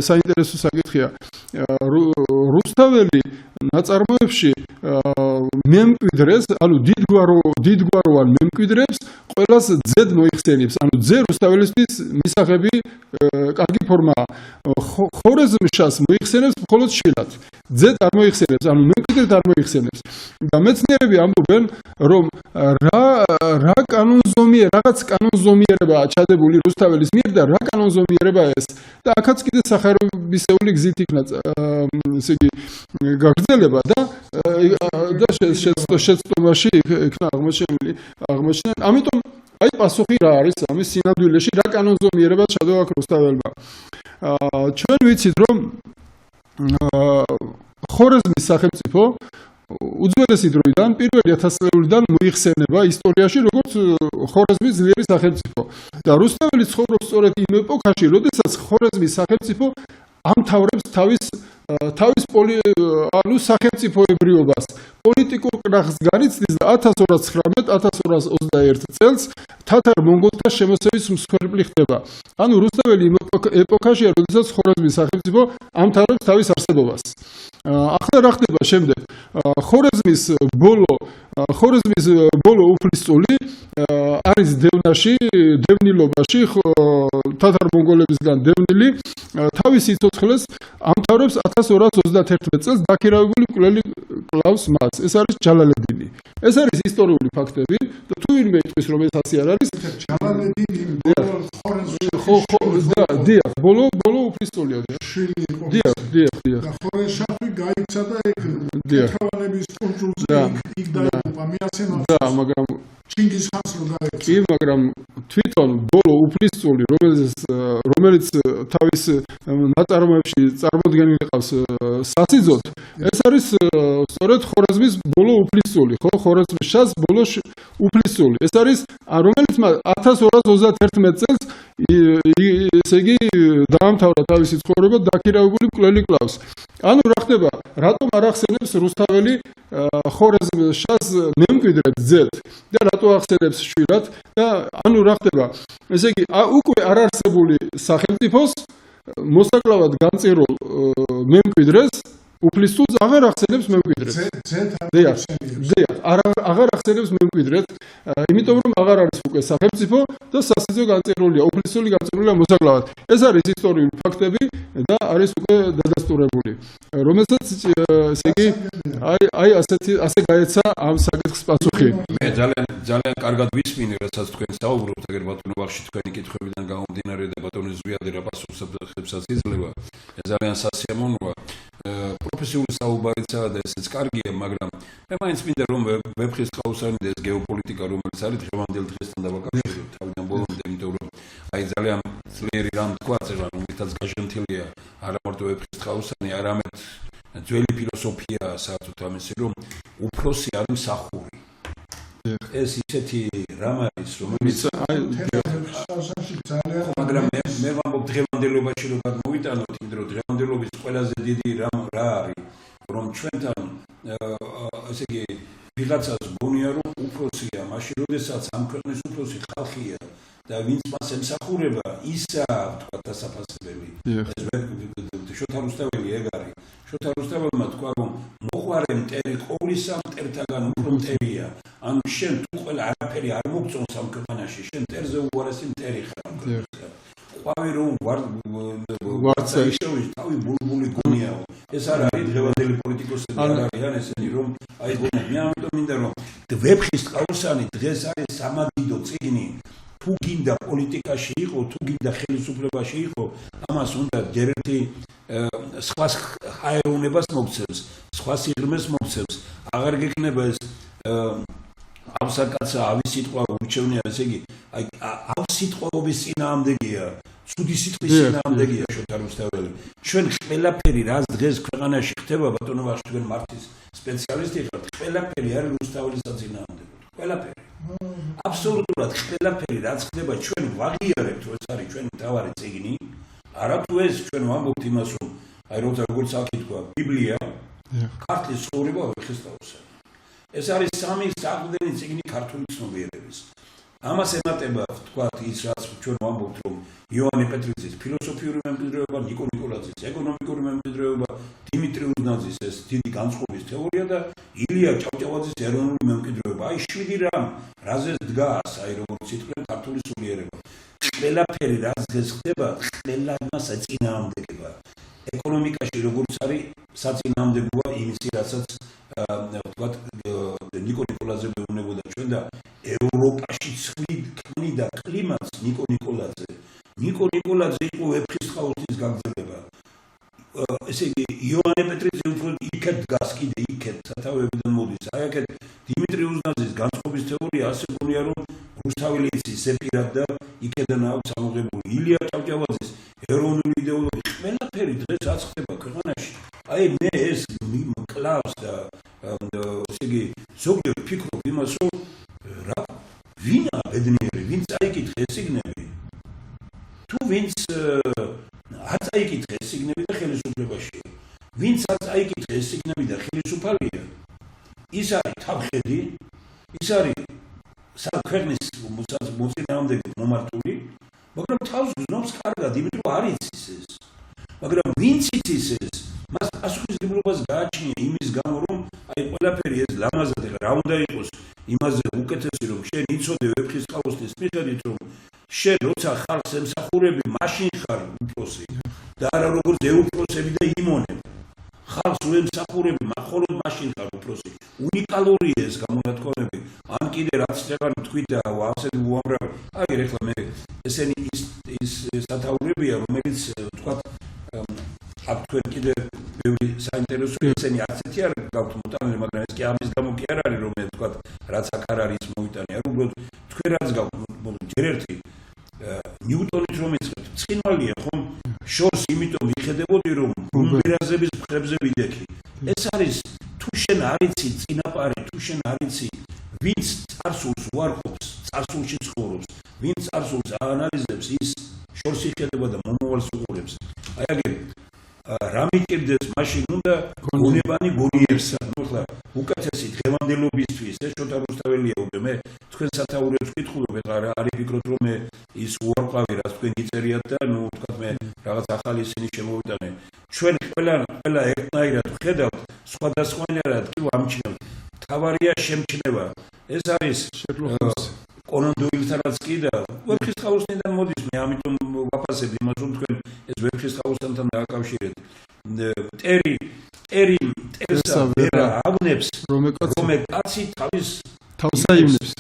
საინტერესო საკითხია. რუსთაველი ნაწარმოებში მემკვიდრეს, ანუ დიდგვაროვან მემკვიდრებს ყველას ძედ მოიხსენებს. ანუ ძე რუსთაველისთვის მისაღები კარგი ფორმაა. ხორეზმშას მოიხსენებს მხოლოდ შვილად. ძედ არ მოიხსენებს, ანუ მემკვიდრედ არ მოიხსენებს. და მეცნიერები ამბობენ, რომ რაღაც კანონზომიერებაა ჩადებული რუსთაველის მიერ და რა კანონზომიერებაა ეს. და აქაც კიდე სახარებისეული გზით იქნა ესე იგი გაგრძელება და შეცდომაში იქნა აღმოჩენილი. ამიტომ აი პასუხი რა არის ამის სინამდვილეში, რა კანონზომიერება ჩადო აქ რუსთაველმა. ჩვენ ვიცით, რომ ხორეზმის სახელმწიფო უძველესი დროიდან, პირველი 1000 წლიდან მოიხსენება ისტორიაში როგორც ხორეზმის ძლიერი სახელმწიფო. და რუსთაველი ცხოვრობს სწორედ იმ ეპოქაში, როდესაც ხორეზმის სახელმწიფო ამთავრებს თავის თავის სახელმწიფოებრიობას პოლიტიკურ კრახს განიცდის და 1219-1221 წელს თათარ-მონგოლთა შემოსევის მსხვერპლი ხდება. ანუ რუსთაველი იმ ეპოქაშია, როდესაც ხორეზმის სახელმწიფო ამთავრებს თავის არსებობას. ახლა რა ხდება შემდეგ? ხორეზმის ბოლო უფლისწული არის დევნილობაში, თათარ-მონგოლებისგან დევნილი თავის სიცოცხლეს ამთავრებს 1221 წელს დაქირავებული მკვლელი კლავს მას. ეს არის ჯალალედინი. ეს არის ისტორიული ფაქტები და თუ ვინმე იტყვის რომ ეს ასე არ არის, ჯალალედინი ბოლო უფლისწულია. დიახ. და ხორეშახვი გაიქცა და ეგ ქეთევანების კონსულზე იქ დაიღუპა მიაცემა. და მაგრამ ჩინგისხანს რო გაიქცა. კი, მაგრამ თვითონ ბოლო უფლისწული, რომელიც თავის ნაწარმოებში წარმოდგენილი ყავს სასიძოთ, ეს არის სწორედ ხორეზმის ბოლო უფლისწული, ხო? ხორეზმის შას ბოლო უფლისწული. ეს არის რომელიც 1221 წელს ესე იგი დაამთავრა თავისი ცხოვრება დაქირავებული მკვლელი კლავს. ანუ რა ხდება? რატომ არ ახსენებს რუსთაველი ხორეზმის შას მემკვიდრედ ძედ და რატო ახსენებს შვირად და ანუ რა ხდება? ესე იგი უკვე არ არსებული სახელმწიფოს მოსაკლავად განწირულ მემკვიდრეს უფლისწულს აღარ ახსენებს მემკვიდრედ. აღარ ახსენებს მემკვიდრედ, იმიტომ რომ აღარ არის უკვე სახელმწიფო და სასიძო განწირულია, უფლისწული განწირულია მოსაკლავად. ეს არის ისტორიული ფაქტები და არის უკვე დადასტურებული, რომელსაც ესე იგი ასე გაეცა ამ საკითხს პასუხი. მე ძალიან კარგად ვისმინე, რასაც თქვენ საუბრობთ, აგერ ბატონო ბახში თქვენი კითხვებიდან გამომდინარე და ბატონო ზვიადი რა პასუხებსაც იძლევა. ეს ძალიან სასიამოვნოა. პროფესიული საუბარიცაა და ესეც კარგია, მაგრამ მე მაინც მინდა რომ ვეფხისტყაოსანი და ეს გეოპოლიტიკა რომელიც არის დღევანდელ დღესთან დავაკავშიროთ თავიდან ბოლომდე, იმიტომ რომ აი ძალიან ძლიერი რამ თქვა წერა, რომელთაც გაჟონთილია არა მარტო ვეფხისტყაოსანი, არამედ ძველი ფილოსოფია საერთოდ ამისი, რომ უფროსი არის მსახური. ეს ისეთი რამ არის, რომელიც მაგრამ მე ვამბობ დღევანდელობაში რომ გადმოვიტანოთ, იმიტომ რომ დღევანდელობის ყველაზე დიდი რამ რა არის, რომ ჩვენთან ესე იგი ვიღაცას გონია რომ უფროსია, მაშინ როდესაც ამ ქვეყნის უფროსი ხალხია და ვინც მას ემსახურება, ისაა თქვა დასაფასებელი. შოთა რუსთაველი ეგ არის. შოთა რუსთაველმა თქვა რომ მოყვარე მტერი ყოვლისა მტერთაგან უფრო მტერია. ანუ შენ თუ ყველა არაფერი არ მოგწონს ამ ქვეყანაში, შენ მტერზე უარესი მტერი ხარ. ყვავი რომ ვარცა ისევ თავი ბულბული გონიაო. ეს არ არის დღევანდელი პოლიტიკოსები არ არიან ესენი რომ აი გონია. მე ამიტომ მინდა რომ ვეფხისტყაოსანი დღეს არის სამადიდო წიგნი. თუ გინდა პოლიტიკაში იყო, თუ გინდა ხელისუფლებაში იყო, ამას უნდა ჯერ ერთი სხვა ხაერუნებას მოგცემს, სხვა სიღრმეს მოგცემს. აღარ გექნება ეს ავსაკაცა ავის სიტყვა ურჩევნია, ესე იგი, აი ავის სიტყვაობის წინააღმდეგია, ცუდი სიტყვის წინააღმდეგია შოთა რუსთაველი. ჩვენ ყველაფერი, რაც დღეს ქვეყანაში ხდება, ბატონო ბახში, თქვენ მართლის სპეციალისტი ხართ, ყველაფერი არის რუსთაველის წინააღმდეგო. ყველაფერი. აბსოლუტურად ყველაფერი, რაც ხდება, ჩვენ ვაღიარებთ, რომ ეს არის ჩვენი მთავარი წიგნი. არა თუ ეს ჩვენ ვამბობთ იმას, რომ აი როგორც აქ თქვა, ბიბლია, ქართლის ცხოვრება ვეფხისტყაოსანი. ეს არის სამი საყრდენი წიგნი ქართული ცნობიერების. ამას ემატება თქვათ ის, რაც ჩვენ ვამბობთ, რომ იოანე პეტრიძის ფილოსოფიური მემკვიდრეობა, ნიკო ნიკოლაძის ეკონომიკური მემკვიდრეობა, დიმიტრი უზნაძის ეს დიდი განწყობის თეორია და ილია ჭავჭავაძის ეროვნული მემკვიდრეობა. აი 7 რამ, რაზე დგას, აი როგორც ითქვენ, ქართული სულიერება. ყველაფერი რაც დღეს ხდება, ყველა იმას ეწინააღმდეგება. ეკონომიკაში როგორც არის საწინააღმდეგოა იმისი, რასაც თქვათ ნიკო ნიკოლაძე მეუბნებოდა ჩვენ და ევროპაში ქმნიდა კლიმატს ნიკო ნიკოლაძე. ნიკო ნიკოლაძე იყო ვეფხისტყაოსნის გაგრძელება. ესე იგი იოანე პეტრიძე უფრო იქეთ დგას, კიდე იქეთ სათავეებიდან მოდის. აი აქეთ დიმიტრი უზნაძის განწყობის თეორია ასე გონია რომ რუსთაველი იცის ეპირად და იქედან აქვს ამოღებული. ილია ჭავჭავაძის ეროვნული იდეოლოგია, ყველაფერი დღეს რაც ხდება ქვეყანაში. აი მე ეს მკლავს და ესე იგი ზოგიერთ ფიქრობ იმას, რომ რა ვინა ბედნიერი, ვინც აიკითხე სიგნები. თუ ვინც არ წაიკითხე სიგნები და ხელისუფლებაში. ვინც არ წაიკითხე ეს წიგნები და ხელისუფალია, ის არის თავხედი, ის არის საქმის მოწინააღმდეგე მომართული, მაგრამ თავს გზნობს კარგად, იმიტომ რომ არ იცის ეს. მაგრამ ვინც იცის ეს, მას პასუხისმგებლობას გააჩნია იმის გამო, რომ აი ყველაფერი ეს ლამაზად რა უნდა იყოს იმაზე უკეთესი, რომ შენ იცოდე ვეფხისტყაოსნის მიხედვით, რომ შენ როცა ხალხს ემსახურები, მაშინ ხარ უფროსი და არა როგორც ეუფროსები და იმონები. ხალხს უემსახურები, მხოლოდ მაშინ ხარ უფროსი. უნიკალურია ეს გამონათქვამები. ან კიდე რაც წეგან თქვი და ასეთი უამრავი. აი ეხლა მე ესენი ის სათაურებია, რომელიც თქვათ აქ თქვენ კიდე ბევრი საინტერესო ესენი არც ერთი არ გაქვთ მოტანილი, მაგრამ ეს კი ამის გამო კი არ არის, რომ მე თქვათ რაც აქ არ არის მოიტანე. არ უბრალოდ თქვენ რაც გაქვთ, ჯერ ერთი ნიუტონით რომ ეცეთ, ცხინვალია ხომ? შორს იმიტომ მიხედებოდი, რომ ბუმბერაზების მხრებზე ვიდექი. ეს არის თუ შენ არ იცი წინაპარი, თუ შენ არ იცი ვინც წარსულს უარყოფს, წარსულში ცხოვრობს, ვინც წარსულს აანალიზებს, ის შორს იხედება და მომავალს უყურებს. აი აგერ რა მიტკივდეს, მაშინ უნდა გონებანი გონიებსა. ნუ ხლა უკეთესი დღევანდელობისთვის ეს შოთა რუსთაველია უკვე მე თქვენ სათაურებს ვკითხულობ, ეხლა რა არის ფიქრობთ, რომ მე ის უარყავი რაც თქვენ გიწერიათ და ნუ თქვათ მე რაღაც ახალი ისინი შემოვიტანე. ჩვენ ყველა ერთნაირად ვხედავთ, სხვადასხვანაირად კი ვამჩნევთ. თავარია შემჩნევა. ეს არის კონან დოილთანაც კი და ვეფხისტყაოსნიდან მოდის, მე ამიტომ ვაფასებ იმას, რომ თქვენ ეს ვეფხისტყაოსთან დააკავშირეთ. ტერსა ვერა აგნებს, რომ კაცი თავის თავსაიმნებს.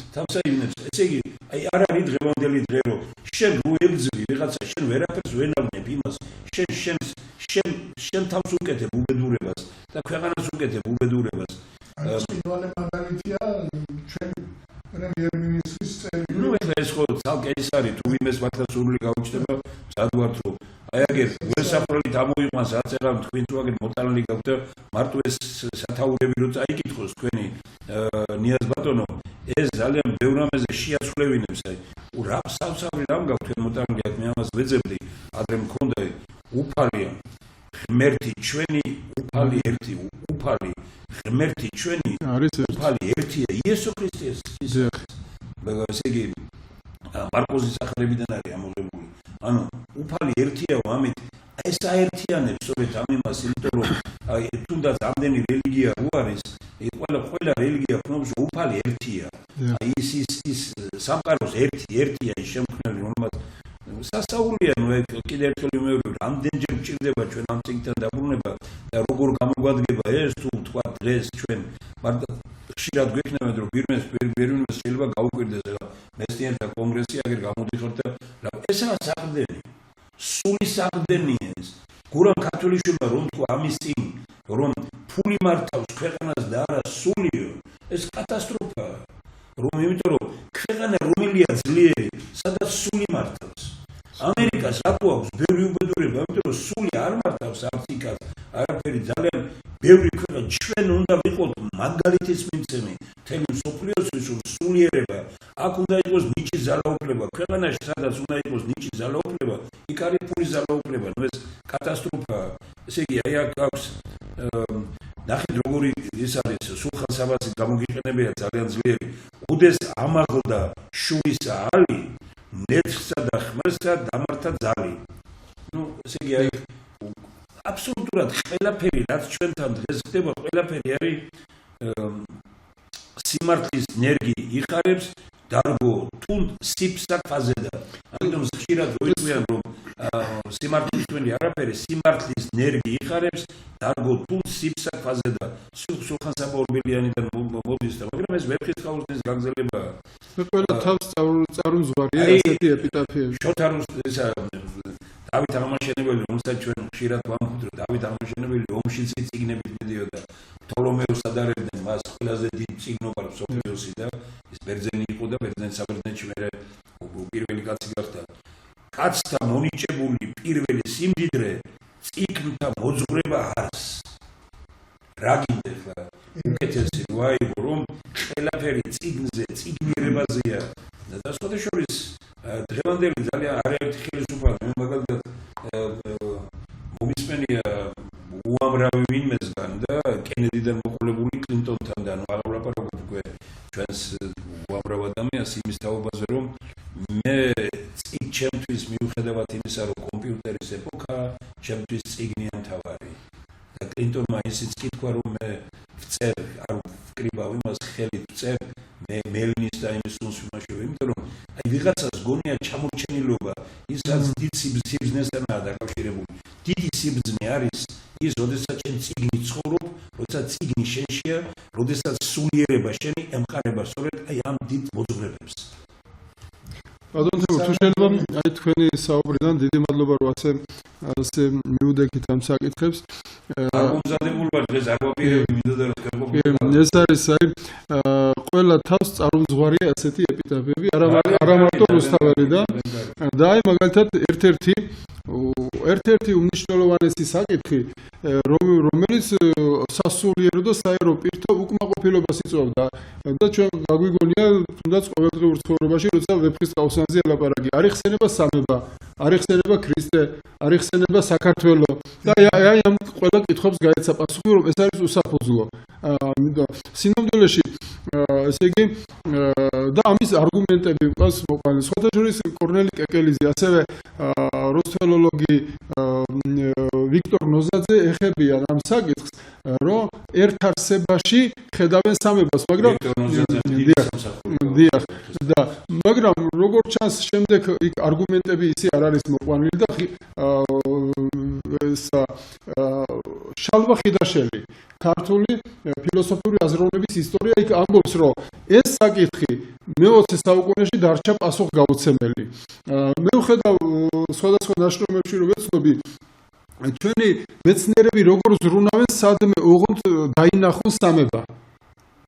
ესე იგი, აი არ არის დღევანდელი დღე, რომ შენ რუელძვი ვიღაცა, შენ ვერაფერს ვენავნებ იმას, შენ თავს უკეთებ უბედურებას და ქვეყანას უკეთებ უბედურებას. ეს პირველი მაგალითია ჩვენ პრემიერ-მინისტრის წელი. ნუ ეხლა ეს ხო ცალკე ის არის, თუ ვინმეს მართლა სურვილი გაუჩნდება, სადვართ რომ აი აგერ ველსაფრთხილით ამოიყვანს აწეღამ თქვენ თუ აგერ მოტანილი გაქვთ და მარტო ეს სათაურები რო წაიკითხოს თქვენი ნიაზ ბატონო, ეს ძალიან ბევრ რამეზე შეაცვლევინებს. აი რა სამსავრი რამ გაქვთ თქვენ მოტანილი აქ, მე ამას ვეძებდი, ადრე მქონდა უფალია ღმერთი ჩვენი, უფალი ერთი, უფალი ღმერთი ჩვენი, უფალი ერთია იესო ქრისტეს. ესე იგი მარკოზის სახელებიდან არის ამოღებული. ანუ უფალი ერთია, ამით ეს აერთიანებს სწორედ ამ იმას, იმიტომ რომ აი თუნდაც ამდენი რელიგია რო არის, ყველა რელიგია ფნობს უფალი ერთია. აი ის სამყაროს ერთია ის შემქმნელი, რომელმაც სასაუბრია, ნუ კიდე ერთხელ ვიმეორებ, რამდენჯერ გჭირდება ჩვენ ამ წიგნთან დაბრუნება და როგორ გამოგვადგება ეს თუ თქვა დღეს ჩვენ მარტო ხშირად გვექნება, რომ ვირმეს შეიძლება გაუკვირდეს ეხლა მეცნიერთა კონგრესი აგერ გამოდიხართ და ესაა საყრდენი, სული საყრდენია ეს. გურამ ქართველიშვილმა რომ თქვა ამის წინ, რომ ფული მართავს ქვეყანას და არა სულიო, ეს კატასტროფაა. იმიტომ რომ ქვეყანა რომელია ძლიერი, სადაც სული მართავს. ამერიკას რატო აქვს ბევრი უბედურება, იმიტომ რომ სული არ მართავს არც იქაც, არაფერი ძალიან ბევრი ქვეყანა. ჩვენ უნდა ვიყოთ მაგალითის მიმცემი მთელი მსოფლიოსთვის, რომ სულიერება აქ უნდა იყოს ნიჭის ძალაუფლება, ქვეყანაში სადაც უნდა იყოს ნიჭის ძალაუფლება, იქ არის ფულის ძალაუფლება. ნუ ეს კატასტროფაა. ესე იგი აი აქ აქვს ნახეთ როგორი ის არის სულხან-საბასი გამოგიყენებია ძალიან ძლიერი. უდეს ამაღლდა შურისა ალი, ნეთხსა და ხმელსა დამართა ძალი. ნუ ესე იგი აი აბსოლუტურად ყველაფერი რაც ჩვენთან დღეს ხდება, ყველაფერი არის სიმართლის ნერგი იხარებს დარგო თუნ სიფსა ფაზედა. ამიტომ ხშირად როიტყვიან რომ სიმართლის ჩვენი არაფერი, სიმართლის ნერგი იხარებს დარგო თუნ სიფსა ფაზედა. სულხან-საბა ორბელიანიდან მოდის და მაგრამ ეს ვეფხისტყაოსნის გაგზელებაა. ყველა თავს წარუმზღვარია ასეთი ეპიტაფიები. შოთა რუსთაველი დავით აღმაშენებელი, რომელსაც ჩვენ ხშირად ვამბობთ, რომ დავით აღმაშენებელი ომშიც წიგნებით მიდიოდა. თოლომეოს ადარებდნენ მას ყველაზე დიდ წიგნოვარ მსოფლიოსი და ის ბერძენი იყო და ბერძენ საბერძნეთში მერე პირველი კაცი გახდა. კაცთა მონიჭებული პირველი სიმდიდრე წიგნთა მოძღვრება არის. რა გინდა უკეთესი ვაიბო რომ ყველაფერი წიგნზე, წიგნიერებაზეა და სხვადასხვა დღევანდელი ძალიან არაერთი ხელისუფალი, მაგალითად მომისმენია უამრავი მიუხედავად იმისა, რომ კომპიუტერის ეპოქა ჩემთვის წიგნია მთავარი. და კლინტონმა ისიც კითხვა, რომ მე ვწერ, არ ვკრიბავ იმას ხელით ვწერ, მე მელნის და იმის უმსვიმაშოვე, იმიტომ რომ აი ვიღაცას გონია ჩამორჩენილობა, ისაც დიდ სიბზნესთანაა დაკავშირებული. დიდი სიბზნე არის ის, როდესაც შენ წიგნით ცხოვრობ, როდესაც წიგნი შენშია, როდესაც სულიერება შენი ემყარება სწორედ აი ამ დიდ მოძღვრებებს. ბატონო, თუ შეიძლება აი თქვენი საუბრიდან დიდი მადლობა რომ ასე მიუდექით ამ საკითხებს. აღმზადებული ვარ დღეს არ ვაპირებ მინდოდა რომ თქვენ ეს არის აი ყველა თავს წარმზღვარია ასეთი ეპიტაფიები, არა მარტო რუსთაველი და აი მაგალითად ერთ-ერთი უმნიშვნელოვანესი საკითხი, რომელიც სასულიერო და საერო პირთა უკმაყოფილებას იწვევდა და ჩვენ გაგვიგონია თუნდაც ყოველდღიურ ცხოვრებაში, როცა ვეფხის ყავსანზე ელაპარაკი, არ იხსენება სამება, არ იხსენება ქრისტე, არ იხსენება საქართველო და აი ამ ყველა კითხვებს გაეცა პასუხი, რომ ეს არის უსაფუძვლო. სინამდვილეში ესე იგი და ამის არგუმენტები მყავს მოყალე. სხვათა შორის კორნელი კეკელიძე, ასევე რუსთველოლოგი ვიქტორ ნოზაძე ეხებიან ამ საკითხს, რომ ერთ არსებაში ხედავენ სამებას, მაგრამ და მაგრამ როგორც ჩანს შემდეგ იქ არგუმენტები ისე არ არის მოყვანილი და შალვა ხიდაშელი ქართული ფილოსოფიური აზროვნების ისტორია იქ ამბობს, რომ ეს საკითხი მე-20 საუკუნეში დარჩა პასუხგაუცემელი. მე ვხედავ სხვადასხვა ნაშრომებში, რომ ვეცნობი ჩვენი მეცნიერები როგორ ზრუნავენ სადმე ოღონდ დაინახონ სამება.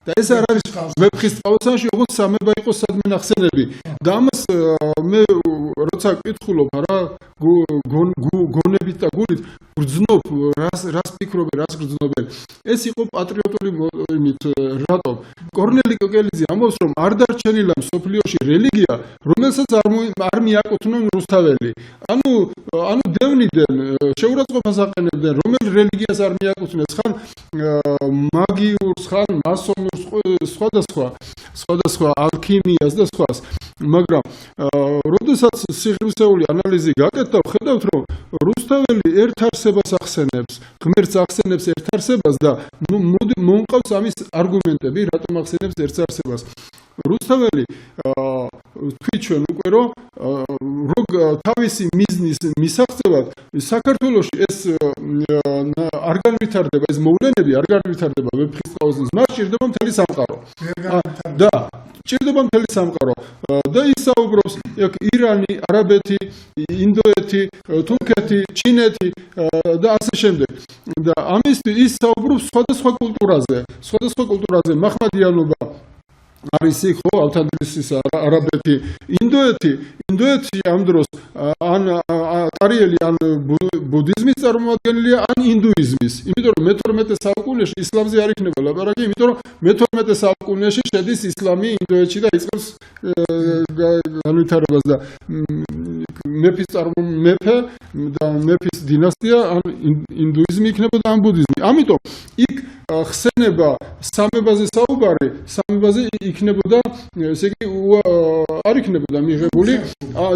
და ეს არ არის ვეფხის ყავსანში ოღონდ სამება იყო სადმე ნახსენები. და ამას მე როცა ვკითხულობ რა გონებით და გულით გრძნობ რას ფიქრობენ, რას გრძნობენ. ეს იყო პატრიოტული იმით რატომ? კორნელი კეკელიძე ამბობს, რომ არ დარჩენილა მსოფლიოში რელიგია, რომელსაც არ მიაკუთვნონ რუსთაველი. ანუ დევნიდან შეურაცხყოფას აყენებდნენ, რომელ რელიგიას არ მიაკუთვნეს, ხან მაგიურს, ხან მასონურს, სხვადასხვა ალქიმიას და სხვას. მაგრამ როდესაც სიღრმისეული ანალიზი გაკეთდა, ხედავთ, რომ რუსთაველი ერთ არსებას ახსენებს, ღმერთს ახსენებს ერთ არსებას და მომყავს ამის არგუმენტები, რატომ ახსენებს ერთ არსებას. რუსთაველი თქვით ჩვენ უკვე, რომ თავისი მიზნის მისაღწევად საქართველოში ეს არ განვითარდება, ეს მოვლენები არ განვითარდება ვეფხის ყავსანს, მას ჭირდება მთელი სამყარო. და ჭირდება მთელი სამყარო. და ის საუბრობს ირანი, არაბეთი, ინდოეთი, თურქეთი, ჩინეთი და ასე შემდეგ. და ამისთვის ის საუბრობს სხვადასხვა კულტურაზე, მაჰმადიანობა არის იქ, ხო, ავთანდილის არაბეთი, ინდოეთი ამ დროს ან ტარიელი ან ბუდიზმის წარმოადგენელია, ან ინდუიზმის. იმიტომ რომ მე-12 საუკუნეში ისლამზე არ იქნება ლაპარაკი, იმიტომ რომ მე-12 საუკუნეში შედის ისლამი ინდოეთში და იწყებს განვითარებას და მეფის დინასტია ან ინდუიზმი იქნებოდა ან ბუდიზმი. ამიტომ იქ ხსენება სამებაზე საუბარი, სამებაზე იქნებოდა, ესე იგი, არ იქნებოდა მიღებული,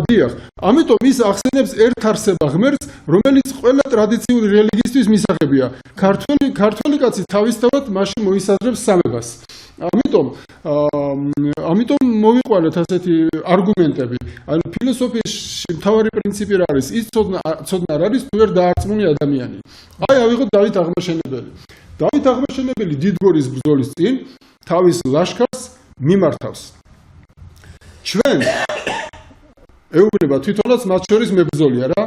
დიახ. ამიტომ ის ახსენებს ერთ არსება ღმერთს, რომელიც ყველა ტრადიციული რელიგიისთვის მისაღებია. ქართველი კაცი თავისთავად მაშინ მოისაზრებს სამებას. ამიტომ მოვიყვანეთ ასეთი არგუმენტები. ანუ ფილოსოფიაში მთავარი პრინციპი რა არის? ის ცოდნა არ არის, თუ ვერ დაარწმუნე ადამიანი. აი ავიღოთ დავით აღმაშენებელი. დავით აღმაშენებელი დიდგორის ბრძოლის წინ თავის ლაშქარს მიმართავს. ჩვენ ეუბნება თვითონაც მათ შორის მებრძოლია რა.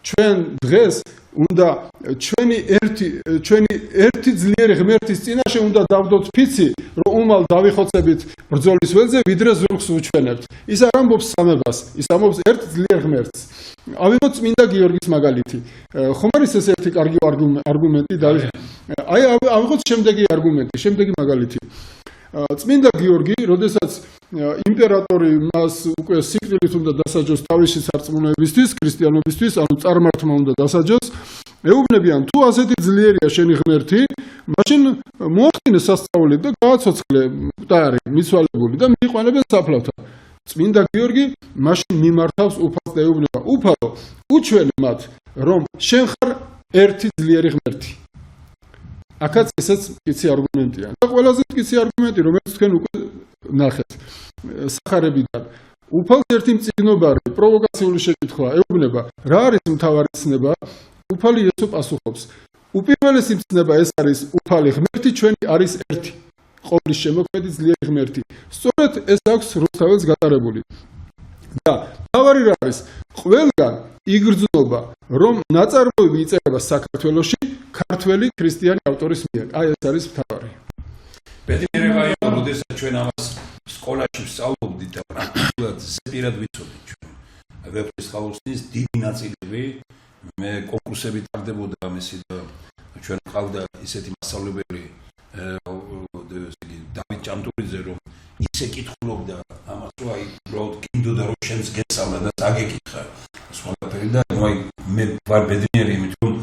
ჩვენ დღეს უნდა ჩვენი ერთი ძლიერი ღმერთის წინაშე უნდა დავდოთ ფიცი, რომ უმალ დავიხოცებით ბრძოლის ველზე, ვიდრე ზურგს ვუჩვენებთ. ის არ ამბობს სამებას, ის ამბობს ერთ ძლიერ ღმერთს. ავიღოთ წმინდა გიორგის მაგალითი. ხომ არის ეს ერთი კარგი არგუმენტი დავით? აი ავიღოთ შემდეგი მაგალითი. წმინდა გიორგი, როდესაც იმპერატორი მას უკვე სიკვდილით უნდა დასაჯოს თავისი სარწმუნოებისთვის, ქრისტიანობისთვის, ანუ წარმართმა უნდა დასაჯოს, ეუბნებიან, თუ ასეთი ძლიერია შენი ღმერთი, მაშინ მოახდინე სასწაული და გააცოცხლე მკვდარი, მიცვალებული და მიიყვანებენ საფლავთან. წმინდა გიორგი მაშინ მიმართავს უფალს და ეუბნება უფალო უჩვენი მათ რომ შენ ხარ ერთი ძლიერი ღმერთი აქაც ესეც მკიცი არგუმენტია და ყველაზე მკიცი არგუმენტი რომელიც თქვენ უკვე ნახეთ სახარებიდან უფალს ერთი მწიგნობა პროვოკაციული შეკითხვა ეუბნება რა არის მთავარი ცნება უფალი იესო პასუხობს უპირველესი ცნება ეს არის უფალი ღმერთი ჩვენი არის ერთი ყოვლის შემოქმედი ძლიერი ღმერთი სწორედ ეს აქვს რუსთაველს გატარებული და მთავარი რა არის ყველგან იგრძნობა რომ ნაწარმოები იწერება საქართველოში ქართველი ქრისტიანი ავტორის მიერ აი ეს არის მთავარი ბედნიერება იყო როდესაც ჩვენ ამას სკოლაში ვსწავლობდით და პრაქტიკულად ზეპირად ვიცოდით ჩვენ ვეფხისტყაოსნის დიდი ნაწილები მე კონკურსები ტარდებოდა ამისი და ჩვენ ყავდა ისეთი მასწავლებელი დავით ჭანტურიძე რომ ისე კითხულობდა ამას რომ აი უბრალოდ გინდოდა რომ შენს გესწავლა და წაგეკითხა სხვადასხვაი და აი მე ვარ ბედნიერი იმით რომ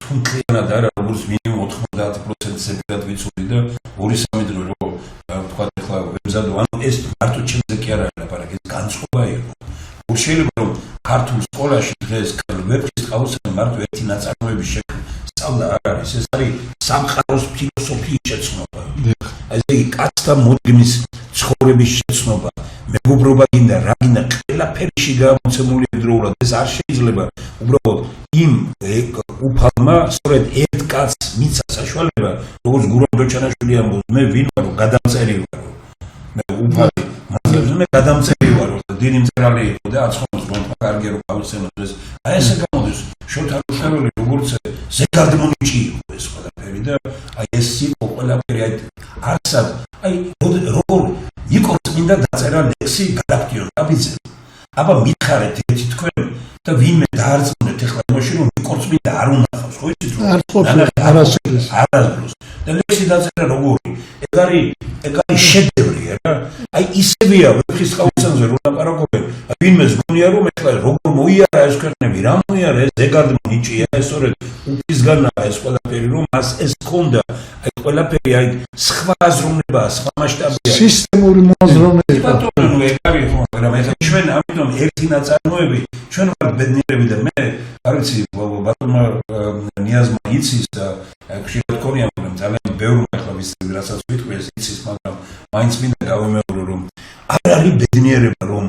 თუნთლიანად არა როგორც მინიმუმ 90% ზეპირად ვიცოდი და 2-3 დრო რომ თქვა ახლა ვემზადო ანუ ეს მარტო ჩემზე კი არ არის ლაპარაკი ეს განწყობა იყო შეიძლება რომ ქართულ სკოლაში დღეს ვეფხისტყაოსანი მარტო ერთი ნაწარმოების შექმნა სწავლა არ არის ეს არის სამყაროს ფილოსოფიის შეცნობა ესე იგი კაცთა მოდგმის ცხოვრების შეცნობა მეგობრობა გინდა რა გინდა ყველაფერში გამოცემული დროულად ეს არ შეიძლება უბრალოდ იმ უფალმა სწორედ ერთ კაცს მიცა საშუალება როგორც გურამ დოჩანაშვილი ამბობს მე ვინ ვარო გადამწერი ვარო მე უფალი მე გადამწერი ვარო დიდი მწერალი იყო და აცხონოს რომ კარგი რო გავიხსენოთ ეს აი ესე გამოდის შოთა რუსთაველი როგორც ზეგარდმონიჭი იყო ეს ყველაფერი და აი ეს იყო ყველაფერი არსად აი როგორ იყო წმინდა დაწერა ლექსი გადაგდიო დაბიძე აბა მითხარეთ ერთი თქვენ და ვინმე დაარწმუნეთ ახლა იმაში რომ მიკორწმინდა არ უნახავს ხო იცით რომ არასდროს და ლექსი დაწერა როგორი ეგ არის შედევრი რა აი ისევია ვეფხისტყაოსანზე რომ ლაპარაკობენ ვინმეს გონია რომ ახლა როგორ მოიარა ეს ქვეყნები რა მოიარა ეს ზეგარდმონიჭია ეს სწორედ უფლისგანაა ეს ყველაფერი რომ მას ეს ჰქონდა აი ყველაფერი აი სხვა აზროვნებაა სხვა მასშტაბია სისტემური მოაზროვნეა ბატონო ეგ არის ხო მაგრამ ეხლა ჩვენ ამიტომ ერთი ნაწარმოები ჩვენ ვართ ბედნიერები და მე არ ვიცი ბატონმა ნიაზმა იცის და ხშირად ქონია მაგრამ ძალიან ბევრი ახლა ვიცი რასაც ვიტყვი ეს იცის მაგრამ მაინც მინდა გავიმეორო რომ არ არის ბედნიერება რომ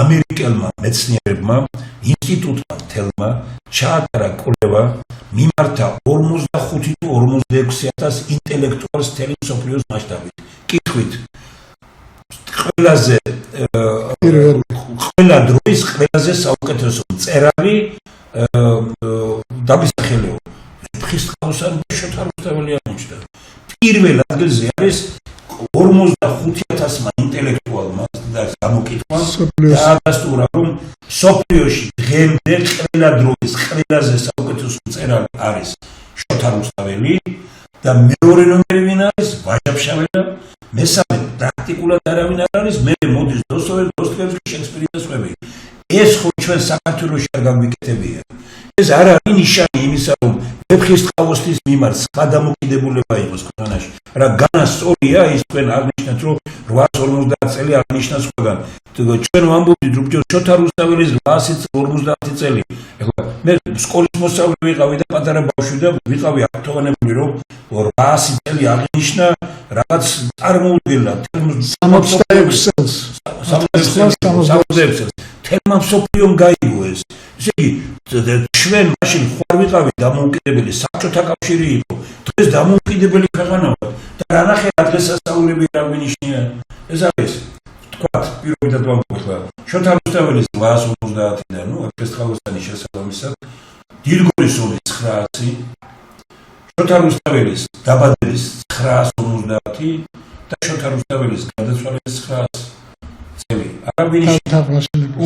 ამერიკელმა მეცნიერებმა ინსტიტუტმა თელმა ჩაატარა კვლევა მიმართა 45 თუ 46000 ინტელექტუალს თელი მსოფლიოს მასშტაბით კითხვით ყველაზე ყველა დროის ყველაზე საუკეთესო მწერალი დაბისახელეო ვეფხისტყაოსანი და შოთა რუსთაველი აღმოჩნდა პირველ ადგილზე არის 45000 ინტელექტუალმა და გამოკითხვა და ადასტურა რომ სოფლიოში დღემდე ყველა დროის ყველაზე საუკეთესო მწერალი არის შოთა რუსთაველი და მეორე ნომერი ვინ არის ვაჟა-ფშაველა მესამე პრაქტიკულად არავინ არ არის მე მოდის დოსტოევსკი შექსპირი და სხვები ეს ხო ჩვენ საქართველოში არ გამიკეთებია ეს არ არის ნიშანი იმისა რომ ვეფხისტყაოსნის მიმართ სხვა დამოკიდებულება იყოს ქვეყანაში რა განასწორია ის თქვენ აღნიშნეთ რომ 850 წელი აღნიშნა სხვაგან ჩვენ ვამბობთ რომ შოთა რუსთაველის 850 წელი ეხლა მე სკოლის მოსწავლე ვიყავი და პატარა ბავშვი და ვიყავი აქტოვანებული რომ 800 წელი აღნიშნა რაღაც წარმოუდგენლად 66 წელს 66 წელს თელმა მსოფლიომ გაიგო ეს ესე იგი ჩვენ მაშინ ხوار ვიყავი დამოუკიდებელი საბჭოთა კავშირი იყო დღეს დამოუკიდებელი ქვეყანა ვართ და რა ნახე დღეს სასწაულები რა გვინიშნია ეს არის თქვა პირობითად ვამბობ ახლა შოთა რუსთაველის 850-დან ნუ ვეფხისტყაოსანის შესაბამისად დიდგორის ომის 900 შოთა რუსთაველის დაბადების 950 და შოთა რუსთაველის გარდაცვალების 900 წელი არავინ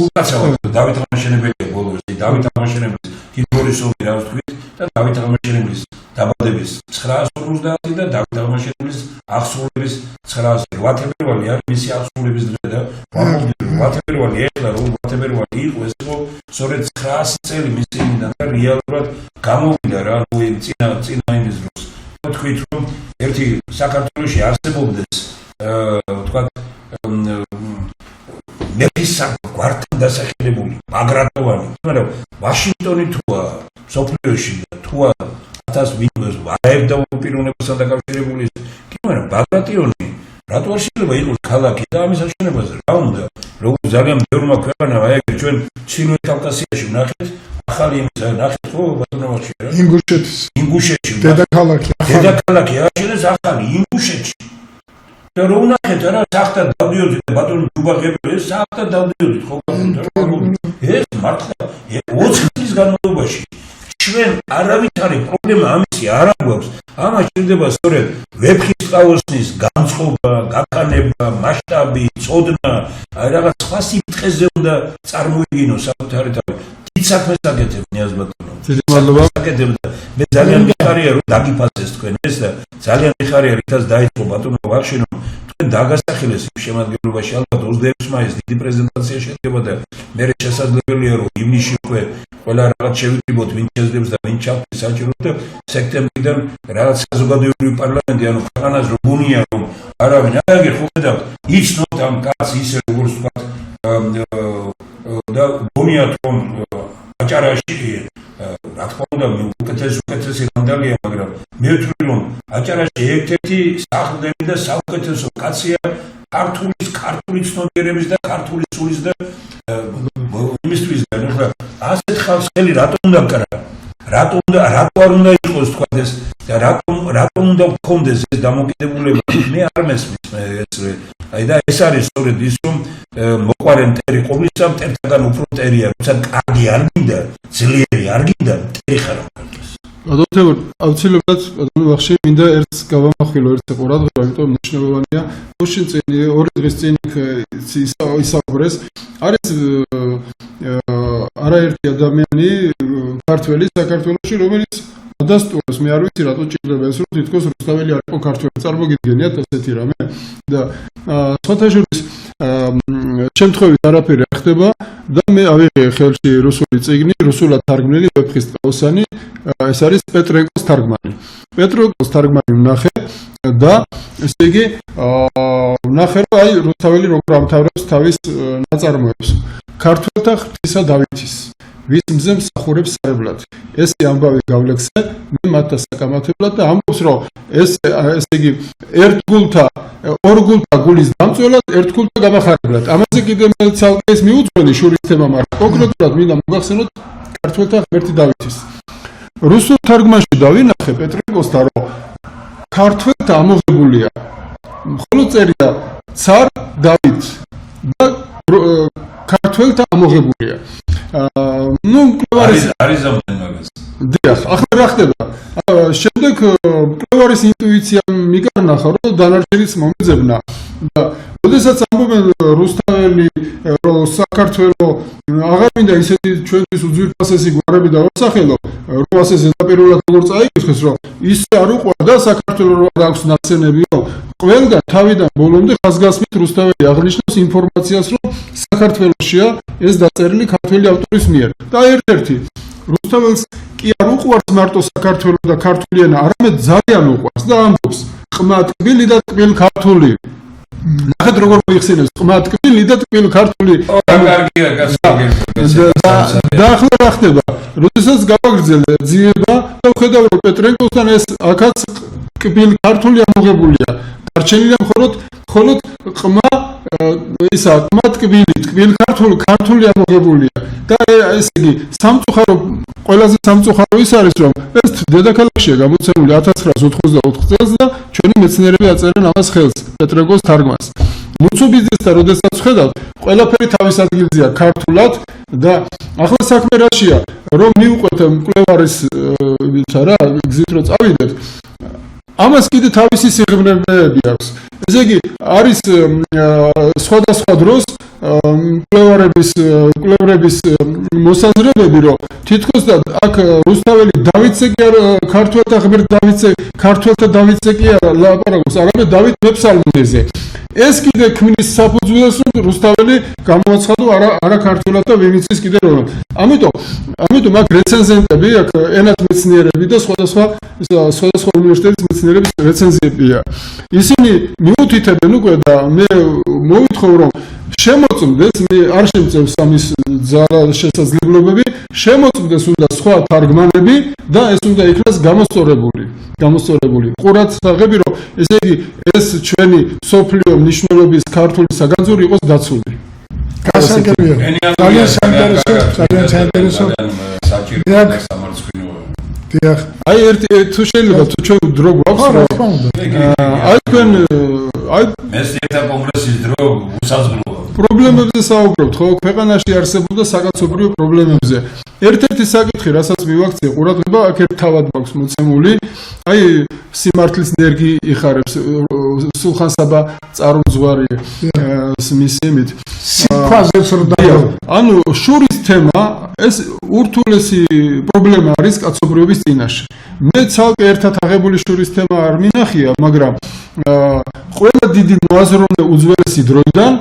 უკაცრავად დავით აღმაშენებელია ბოლოს დავით აღმაშენებლის დიდგორის ომი რა ვთქვით და დავით აღმაშენებლის დაბადების 950 და დავით აღმაშენებლის აღსრულების 908 თებერვალი არის მისი აღსრულების დღე და 8 თებერვალი ეხლა რომ 8 თებერვალი იყო ეს იყო სწორედ 900 წელი მისი იმიდან და რეალურად გამოვიდა რა წინა იმის დროს თქვით რომ ერთი საქართველოში არსებობდეს თქვა მეფის გვართან დასახელებული ბაგრატოვანი, მაგრამ ვაშინგტონი თუა სოფლიოში და თუა 1000 ვინდოს აერთდა პიროვნებასთან დაკავშირებული, მაგრამ ბაგრატიონი რატო არ შეიძლება იყოს ქალაქი და ამის აშენებაზე რა უნდა? როგორც ძალიან ბევრმა ქვეყანამ აი ეგ ჩვენ ჩრდილოეთ კავკასიაში ვნახეთ, ახალი იმისა ნახეთ ხო ბატონობაში რა? ინგუშეთში დედაქალაქი აშენეს ახალი ინგუშეთში. და რო ვნახეთ რა სახთა დავდიოდით ბატონი ჯუბაღები ეს სახთა დავდიოდით ხო ეს მართლა 20 წლის განმავლობაში ჩვენ არავითარი პრობლემა ამისი არ აქვს. ამას ჭირდება სწორედ ვეფხის ყავოსნის განწყობა, გაქანება, მასშტაბი, წოდნა, აი რაღაც სხვა სიფრთხეზე უნდა წარმოიგინოს საკუთარი თავი. დიდ საქმეს აკეთებ ნიაზ ბატონო. მე ძალიან მიხარია რომ დაგიფასეს თქვენ ეს და ძალიან მიხარია რითაც დაიწყო ბატონო ვახშინო თქვენ დაგასახელეს იმ შემადგენლობაში ალბათ 26 მაისს დიდი პრეზენტაცია შედგება და მე შესაძლებელია რომ ივნისში უკვე ყველა რაღაც შევიკრიბოთ ვინ შეძლებს და ვინ ჩავთვალოთ საჭიროდ და სექტემბრიდან რაღაც საზოგადოებრივი პარლამენტი ანუ ქვეყანას რო გონია რომ არავინ აგერ ხო ხედავთ იცნობთ ამ კაცს ისე როგორც ვთქვათ და გონიათ რომ აჭარაში რა თქმა უნდა უკეთესი განდალია მაგრამ მე ვთვლი რომ აჭარაში ერთ-ერთი სახლდები და საუკეთესო კაცია ქართული ცნობიერების და ქართული სულის და იმისთვის და ასეთ ხალხს ხელი რატომ უნდა გკრა? რატო არ უნდა იყოს თქვა ეს და რატომ უნდა გქონდეს ეს დამოკიდებულება? მე არ მესმის ეს აი და ეს არის სწორედ ის რომ მოყვარენ მტერი ყოვლისა მტერთან უფრო მტერია როცა კარგი არ გინდა ძლიერი არ გინდა მტერი ხარ ბატონო აუცილებლად ბატონო ვახში მინდა ერთს გავამახვილო ერთ ყურადღება იმიტომ მნიშვნელოვანია უშინ წინ 2 დღის წინ ისაუბრეს არის არაერთი ადამიანი ქართველი საქართველოში რომელიც ადასტურებს მე არ ვიცი რატო ჭირდება ეს რომ თითქოს რუსთაველი არ იყო ქართველი წარმოგიდგენიათ ასეთი რამე და სხვათა შორის შემთხვევით არაფერი არ ხდება და მე ავიღე ხელში რუსული წიგნი რუსულად თარგმნილი ვეფხის ყავოსანი ეს არის პეტრენკოს თარგმანი პეტრენკოს თარგმანი ვნახე და ესე იგი ვნახე რომ აი რუსთაველი როგორ ამთავრებს თავის ნაწარმოებს ქართველთა ღვთისა დავითის ვის მზე მსახურებს სარებლად ესე ამბავი გავლექსე მე მათთა საკამათებლად და ამბობს რომ ესე იგი ერთ გულთა ორ გულთა გულის დამწველად ერთ გულთა გამახარებლად ამაზე კიდე მე ცალკე ის მიუძღვენი შურის თემა მაგრამ კონკრეტულად მინდა მოგახსენოთ ქართველთა ღმერთი დავითის რუსულ თარგმანში დავინახე პეტრენკოსთან რომ ქართველთა ამოღებულია მხოლოდ წერია ცარ დავით და ქართველთა ამოღებულია ну არის ამბენ მაგას დიახ ახლა რა ხდება შემდეგ მკვლევარის ინტუიცია მიგარნახა რომ დანარჩენიც მომეძებნა და როდესაც ამბობენ რუსთაველი რომ საქართველო აღარ მინდა ისეთი ჩვენთვის უძვირფასესი გვარები დავასახელო რომ ასე ზედაპირულად როგორ წაიკითხეს რომ ისე არ უყვარ და საქართველო რო აქვს ნაცენებიო ყველგან თავიდან ბოლომდე ხაზგასმით რუსთაველი აღნიშნავს ინფორმაციას რომ საქართველოშია ეს დაწერილი ქართველი ავტორის მიერ და ერთ-ერთი რუსთაველს კი არ უყვარს მარტო საქართველო და ქართული ენა არამედ ძალიან უყვარს და ამბობს ყმა ტკბილი და ტკბილ ქართული ნახეთ როგორ მოიხსენებს ყმა ტკბილი და ტკბილ ქართული კარგია გასაგებია და ახლა რა ხდება როდესაც გავაგრძელე ძიება და ვხედავ რომ პეტრენკოსთან ეს აქაც ტკბილ ქართული ამოღებულია დარჩენილია მხოლოდ ყმა ისა ყმა ტკბილ ქართული ამოღებულია და ესე იგი სამწუხარო ყველაზე სამწუხარო ის არის რომ ეს დედაქალაქშია გამოცემული 1984 წელს და ჩვენი მეცნიერები აწერენ ამას ხელს პეტრენკოს თარგმანს მუცუბიძესთან როდესაც ხედავთ ყველაფერი თავის ადგილზეა ქართულად და ახლა საქმე რაშია რომ მივყვეთ მკვლევარის რა გზით რომ წავიდეთ ამას კიდე თავისი სიღრმეები აქვს ესე იგი არის სხვადასხვა დროს მკვლევრების მოსაზრებები რომ თითქოს და აქ რუსთაველი დავითზე კი არ ქართველთა ღმერთ დავითზე ქართველთა დავითზე კი არ ლაპარაკობს არამედ დავით მეფსალმუნეზე ეს კიდე ქმნის საფუძველს რომ რუსთაველი გამოაცხადო არა ქართველად და ვინიცის კიდე რომ ამიტომ აქ რეცენზენტები აქ ენათ მეცნიერები და სხვადასხვა უნივერსიტეტის მეცნიერების რეცენზიებია ისინი მიუთითებენ უკვე და მე მოვითხოვ რომ შემოწმდეს, არ შემწევს ამის შესაძლებლობები, შემოწმდეს უნდა სხვა თარგმანები და ეს უნდა იქნას გამოსწორებული. ყურად აღები რომ ესე იგი ეს ჩვენი სოფლიო მნიშვნელობის ქართული საგანძური იყოს დაცული. გასაგებია. ძალიან საინტერესო. საჭირო სამარცხვინო. დიახ. აი ერთი თუ შეიძლება თუ ჩვენ დრო გვაქვს რომ აი თქვენ აი მესიეთა კონგრესის დრო უსაზღვროა. პრობლემებზე საუბრობთ ხო? ქვეყანაში არსებულ და საკაცობრიო პრობლემებზე. ერთ-ერთი საკითხი, რასაც მივაქციე ყურადღება, აქ ერთ თავად მაქვს მოცემული. აი სიმართლის ნერგი იხარებს სულხან-საბა წარმზვარი მისიმით. სიქვაზეც რო ანუ შურის თემა ეს ურთულესი პრობლემა არის კაცობრიობის წინაშე. მე ცალკე ერთად აღებული შურის თემა არ მინახია, მაგრამ ყველა დიდი მოაზროვნე უძველესი დროიდან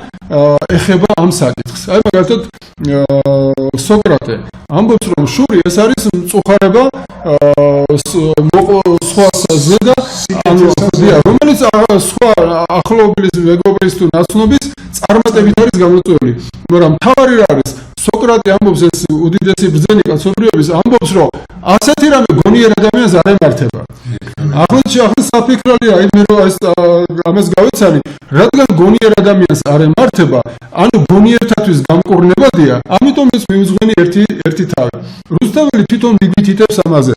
ეხება ამ საკითხს. აი მაგალითად სოკრატე ამბობს რომ შური ეს არის მწუხარება სხვასზე და რომელიც სხვა ახლობლის მეგობრის თუ ნაცნობის წარმატებით არის გამოწვეული. მაგრამ მთავარი რა არის? სოკრატე ამბობს ეს უდიდესი ბრძენი კაცობრიობის ამბობს რომ ასეთი რამე გონიერ ადამიანს არ ემართება. ახლა საფიქრალია იმ რომ ამას გავეცანი, რადგან გონიერ ადამიანს არ ემართება, ანუ გონიერთათვის გამკურნებადია, ამიტომ ეს მიუძღვენი ერთი თავი. რუსთაველი თვითონ მიგვითითებს ამაზე.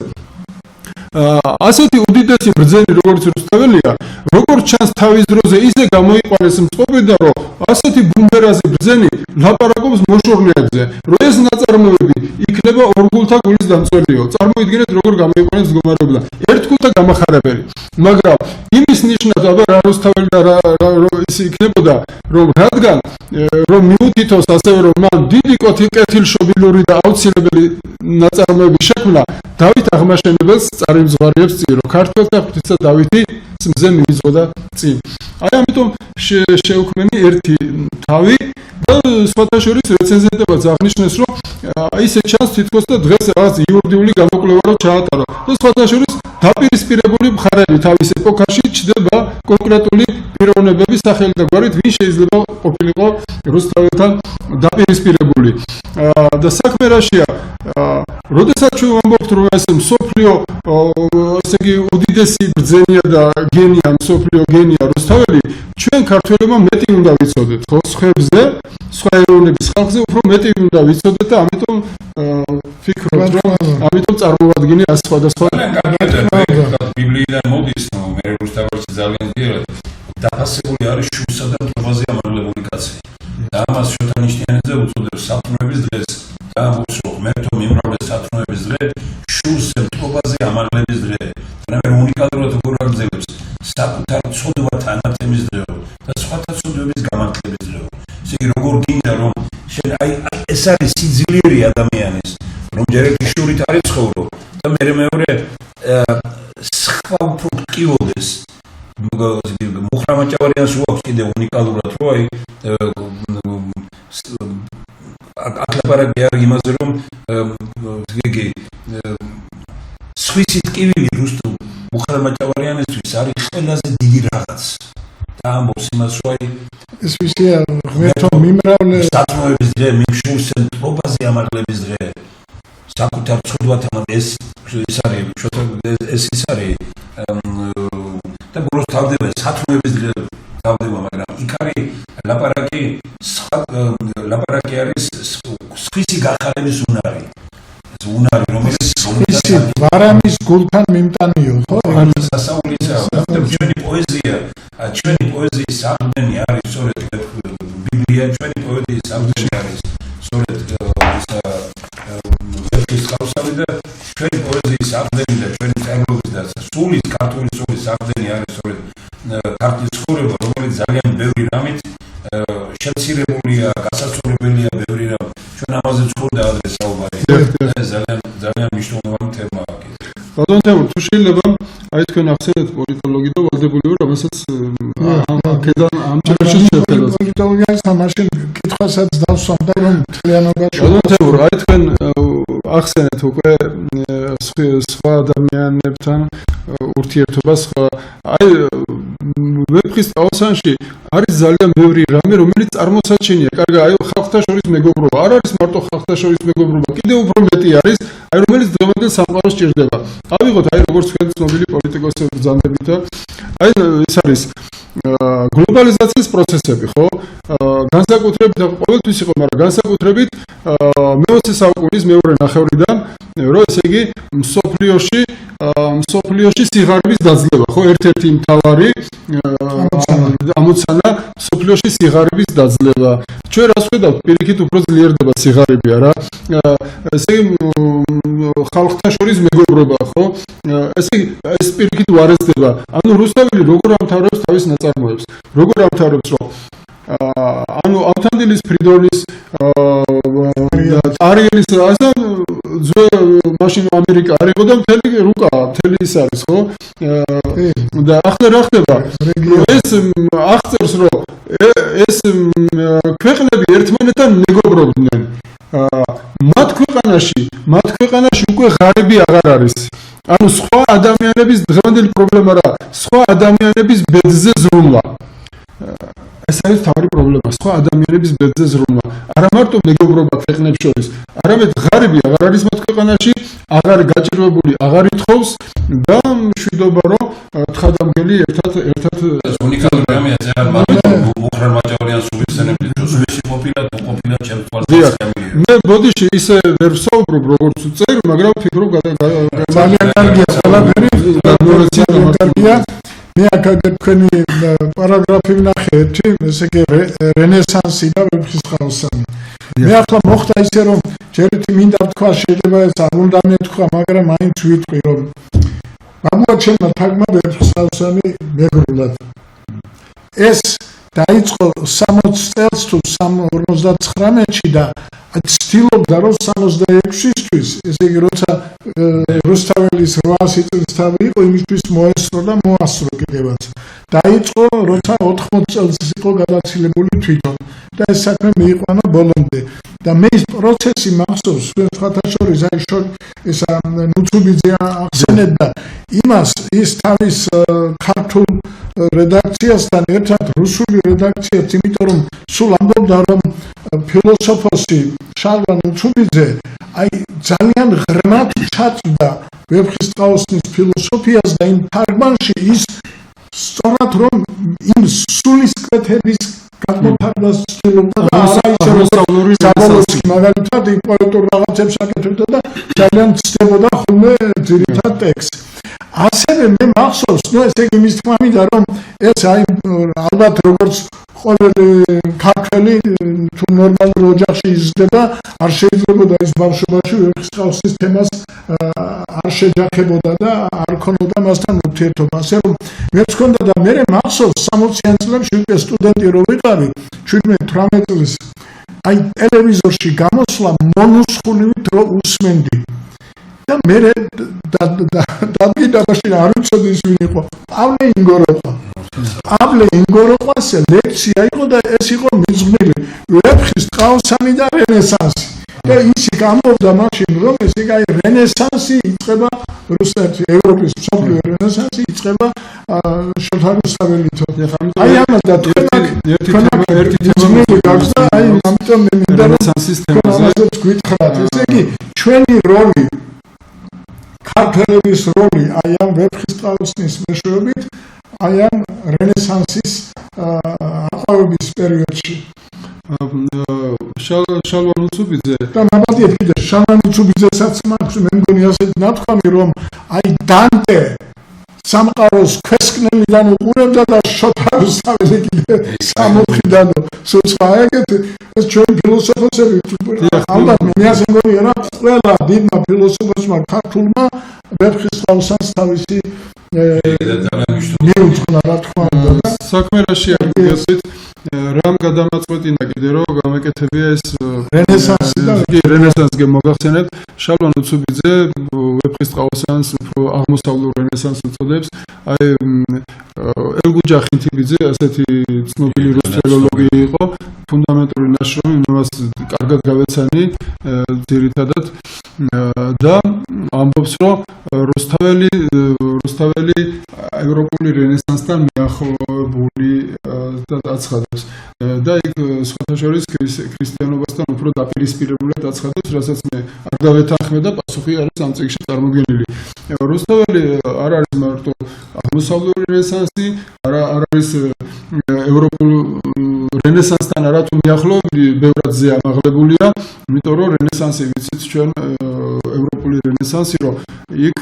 ასეთი უდიდესი ბრძენი როგორც რუსთაველია, როგორც ჩანს თავის დროზე ისე გამოიყვანეს მწყობრიდან, რომ ასეთი ბუმბერაზი ბრძენი ლაპარაკობს მოშორნეებზე, რომ ეს ნაწარმოები იქნება ორგულთა გულის დამწველიო. წარმოიდგინეთ როგორ გამოიყვანეს მდგომარეობა. ერთგულთა გამახარებელი. მაგრამ იმის ნიშნად აბა რა რუსთაველი და რა ის იქნებოდა, რომ რადგან რომ მიუთითოს ასევე რომ მან დიდი კეთილშობილური და აუცილებელი ნაწარმოები შექმნა, დავით აღმაშენებელს წარიმზღვარიებს წინ, რომ ქართველთა ღვთისა დავითი მზე მიიწოდა წინ. აი ამიტომ შეუქმენი ერთი თავი და სხვათა შორის რეცენზენტებაც აღნიშნეს, რომ ისე ჩანს თითქოს და დღეს რაღაც იურიდიული გამოკვლევა რო ჩაატარო. და სხვათა შორის დაპირისპირებული მხარეები თავის ეპოქაში ჩდება კონკრეტული პიროვნებების სახელი და გვარით, ვინ შეიძლება ყოფილიყო რუსთაველთან დაპირისპირებული. და საქმე რაშია? როდესაც ჩვენ ვამბობთ, რომ ეს მსოფლიო ესე იგი უდიდესი ბრძენია და გენია, მსოფლიო გენია რუსთაველი, ჩვენ ქართველებმა მეტი უნდა ვიცოდეთ, ხო? სხვებზე, სხვა ეროვნების ხალხზე უფრო მეტი უნდა ვიცოდეთ და ამიტომ ფიქრობთ, რომ ამიტომ წარმოვადგინე ამ სხვადასხვა ბიბლიიდან მოდის, მე რუსთაველში ძალიან ძლიერ დაფასებული არის შურსა და მტრობაზე ამაღლებული კაცი. და ამას შოთანიშნიანიძე უწოდებს სათნოების დღეს. და ამბობს, რომ ღმერთო მიმრავლე სათნოების დღე, შურს მტრობაზე ამაღლების დღე. მაგრამ უნიკალურად როგორ აგრძელებს საკუთარ ცოდვათ ანათემის დღეო და სხვათა ცოდვების გამართლების დღეო. ესე იგი როგორ გინდა რომ შენ აი ეს არის სიძლიერე ადამიანის, რომ ჯერ ერთი შურით არის ცხოვრო და მეორე სხვა უფრო მტკივილდეს. მუხრამაჭავარიანს უაქვს კიდე უნიკალურად, რომ აი აკლაპარაკი არის იმაზე, რომ იგი სხვისი ტკივილი რუსთავ მუხრამაჭავარიანისთვის არის ყველაზე დიდი რაღაც. და ამბობს იმას, რომ აი ეს ვისია ღმერთო მიმრავლე სათნოების დღე, მიმშურს მტრობაზე ამაღლების დღე. საკუთარ ცოდვათან ეს არის ეს ის არის და ბოლოს თავდება სათნოების დღე თავდება, მაგრამ იქ არის ლაპარაკი არის სხვისი გახარების უნარი. ეს უნარი რომელიც ვარამის გულთან მიმტანიო, ხო? სასაულისა ჩვენი პოეზიის საგდენი არის სწორედ ბიბლია, ჩვენი პოეზიის საგდენი არის სწორედ ეს ხალხსავი და ჩვენი პოეზიის საგდენი და ჩვენი წერილობის და სულის ქართული სულის საგდენი არის სწორედ ქართლის ცხოვრება, რომელიც ძალიან ბევრი რამით შემცირებულია, გასაცურებელია ბევრი რამ. ჩვენ ამაზე ცხოვრდა ადრე საუბარი. ეს ძალიან მნიშვნელოვანი თემაა. ბატონ თემურ, თუ შეიძლება აი თქვენ ახსენეთ პოლიტოლოგი და ვალდებული ვარ, რომელსაც აქედან ამ ჭერში შეხედოთ. პოლიტოლოგიის მაშინ კითხვასაც დავსვამდა, რომ მთლიანობაში ბატონ თემურ, აი თქვენ ახსენეთ უკვე სხვა ადამიანებთან ურთიერთობას, აი ვეფხის ტყავსანში არის ძალიან ბევრი რამე, რომელიც წარმოსაჩენია. კარგი, აი ხალხთა შორის მეგობრობა არ არის მარტო ხალხთა შორის მეგობრობა, კიდევ უფრო მეტი არის, აი რომელიც დღევანდელ სამყაროს ჭირდება. ავიღოთ აი როგორც თქვენ ცნობილი პოლიტიკოსები ბრძანდებით და აი ეს არის გლობალიზაციის პროცესები, ხო? განსაკუთრებით ყოველთვის იყო, მაგრამ განსაკუთრებით მე-20 საუკუნის მეორე ნახევრიდან, რომ ესე იგი მსოფლიოში სიღარიბის დაძლევა, ხო? ერთ-ერთი მთავარი ამოცანა მსოფლიოში სიღარიბის დაძლევა. ჩვენ რას ხედავთ? პირიქით უფრო ძლიერდება სიღარიბი, არა? ესე იგი ხალხთა შორის მეგობრობა, ხო? ეს პირიქით უარესდება. ანუ რუსთაველი როგორ ამთავრებს თავის ნაწარმოებს? როგორ ამთავრებს, რომ ანუ ავთანდილის ფრიდონის არიელის ასე მაშინ ამერიკა არ იყო და მთელი რუკა, მთელი ის არის, ხო? და ახლა რა ხდება? ეს აღწერს, რომ ეს ქვეყნები ერთმანეთთან მეგობრობდნენ. მათ ქვეყანაში უკვე ღარიბი აღარ არის. ანუ სხვა ადამიანების დღევანდელი პრობლემა რა? სხვა ადამიანების ბედზე ზრუნვა. ეს არის თავი პრობლემა, სხვა ადამიანების ბედზე ზრუნვა. არა მარტო მეგობრობა ქვეყნებს შორის, არამედ ღარიბი აღარ არის მათ ქვეყანაში, აღარ გაჭირვებული, აღარ ითხოვს და მშვიდობა რომ თხადამგელი ერთად უნიკალური რამეა, ძალიან მუხრან მაჭავრიან სულისენები, სულისი ყოფილა თუ ყოფილა ჩემს თვალსაჩინო. მე ბოდიში ისე ვერ ვსაუბრობ როგორც წერ, მაგრამ ვფიქრობ ძალიან კარგია ყველაფერი, კარგია. მე აქ თქვენი პარაგრაფი ვნახე ერთი, ესე იგი რენესანსი და ვეფხისტყაოსანი. მე ახლა მოხდა ისე რომ ჯერეთი მინდა თქვა, შეიძლება ეს არ უნდა მეთქვა, მაგრამ მაინც ვიტყვი რომ გამოაჩენა თარგმნა ვეფხისტყაოსანი მეგრულად. ეს დაიწყო 60 წელს თუ 59-ში და ცდილობდა რომ 66-ისთვის, ესე იგი როცა რუსთაველის 800 წელსთავი იყო, იმისთვის მოესწრო და მოასწრო კიდევაც. დაიწყო როცა 80 წელს იყო გადაცილებული თვითონ და ეს საქმე მიიყვანა ბოლომდე. და მე ის პროცესი მახსოვს, სხვათა შორის აი ესა ნუცუბიძე ახსენებდა იმას, ის თავის ქართულ რედაქციასთან ერთად რუსული რედაქციაც, იმიტომ რომ სულ ამბობდა რომ ფილოსოფოსი შალვა ნუცუბიძე აი ძალიან ღრმად ჩაწვდა ვეფხისტყაოსნის ფილოსოფიას და იმ თარგმანში ის სწორად რომ იმ სულისკვეთების გადმოთარგმნას ცდილობდა და არა ისე რომ საბოლოოში მაგალითად იმ პოეტურ რაღაცებს აკეთებდა და ძალიან ცდებოდა ხოლმე ძირითად ტექსტს. ასევე მე მახსოვს, ესე იგი მის თქმა მინდა რომ ეს აი ალბათ როგორც ყოველი ქართველი თუ ნორმალურ ოჯახში იზრდება, არ შეიძლებოდა ის ბავშვობაში ვეფხისტყაოსნის თემას არ შეჯახებოდა და არ ქონოდა მასთან ურთიერთობა. ასე რომ მეც ქონდა და მე მახსოვს 60-იან წლებში უკვე სტუდენტი რო ვიყავი, 17-18 წლის, აი ტელევიზორში გამოსვლა მონუსხულივით რო usmenდი. და მე დაგიდაბაში არ ვიცოდი ის ვინ იყო. პავლე ინგოროყვას ლექცია იყო და ეს იყო მიძღვნილი ვეფხისტყაოსანი და რენესანსი. და ისი გამოვდა მაშინ რომ ესე იგი რენესანსი იწყება რუსეთის, ევროპის მსოფლიო რენესანსი იწყება შოთა რუსთაველითო. აი ამას და ერთი თემა გაქვს და აი ამიტომ მე მინდა რენესანსის თემაზე გითხრათ. ესე იგი ჩვენი როლი, ქართველების როლი აი ამ ვეფხისტყაოსნის მეშვეობით, აი ამ რენესანსის აყვავების პერიოდში. შალვა ნუცუბიძე და ნაბადიეთ კიდე შალვა ნუცუბიძესაც მაქვს მე მგონი ასეთ ნათქვამი რომ აი დანტე სამყაროს ქვესკნელიდან უყურებდა და შოთა რუსთაველი კიდე სამოთხიდან სულ ეგეთ ეს ჩვენ ფილოსოფოსები ალბათ მე ასე მგონია რა ყველა დიდმა ფილოსოფოსმა ქართულმა ვეფხისტყაოსანს თავისი მიუძღვნა რა თქმა უნდა. საქმე რაში არის გასვით რამ გადამაწყვეტინა კიდე რომ გამეკეთებია ეს რენესანსი მოგახსენებთ შალვა ნუცუბიძე ვეფხისტყაოსანს უფრო აღმოსავლურ რენესანსს უწოდებს აი ელგუჯა ხინთიბიძე ასეთი ცნობილი რუს ფილოლოგი იყო, ფუნდამენტური ნაშრომი მას კარგად გავეცანი ძირითადად და ამბობს, რომ რუსთაველი ევროპული რენესანსთან მიახლოებული და აცხადებს და იქ სხვათა შორის ქრისტიანობასთან უფრო დაპირისპირებულად აცხადებს, რასაც მე არ გავეთანხმე და პასუხი არის ამ წიგნში წარმოდგენილი. რუსთაველი არ არის მარტო აღმოსავლური რენესანსი, არ არის ევროპულ რენესანსთან არათუ მიახლოებული, ბევრად ზეამაღლებულია, იმიტომ რომ რენესანსი ვიცით ჩვენ ევროპული რენესანსი, რომ იქ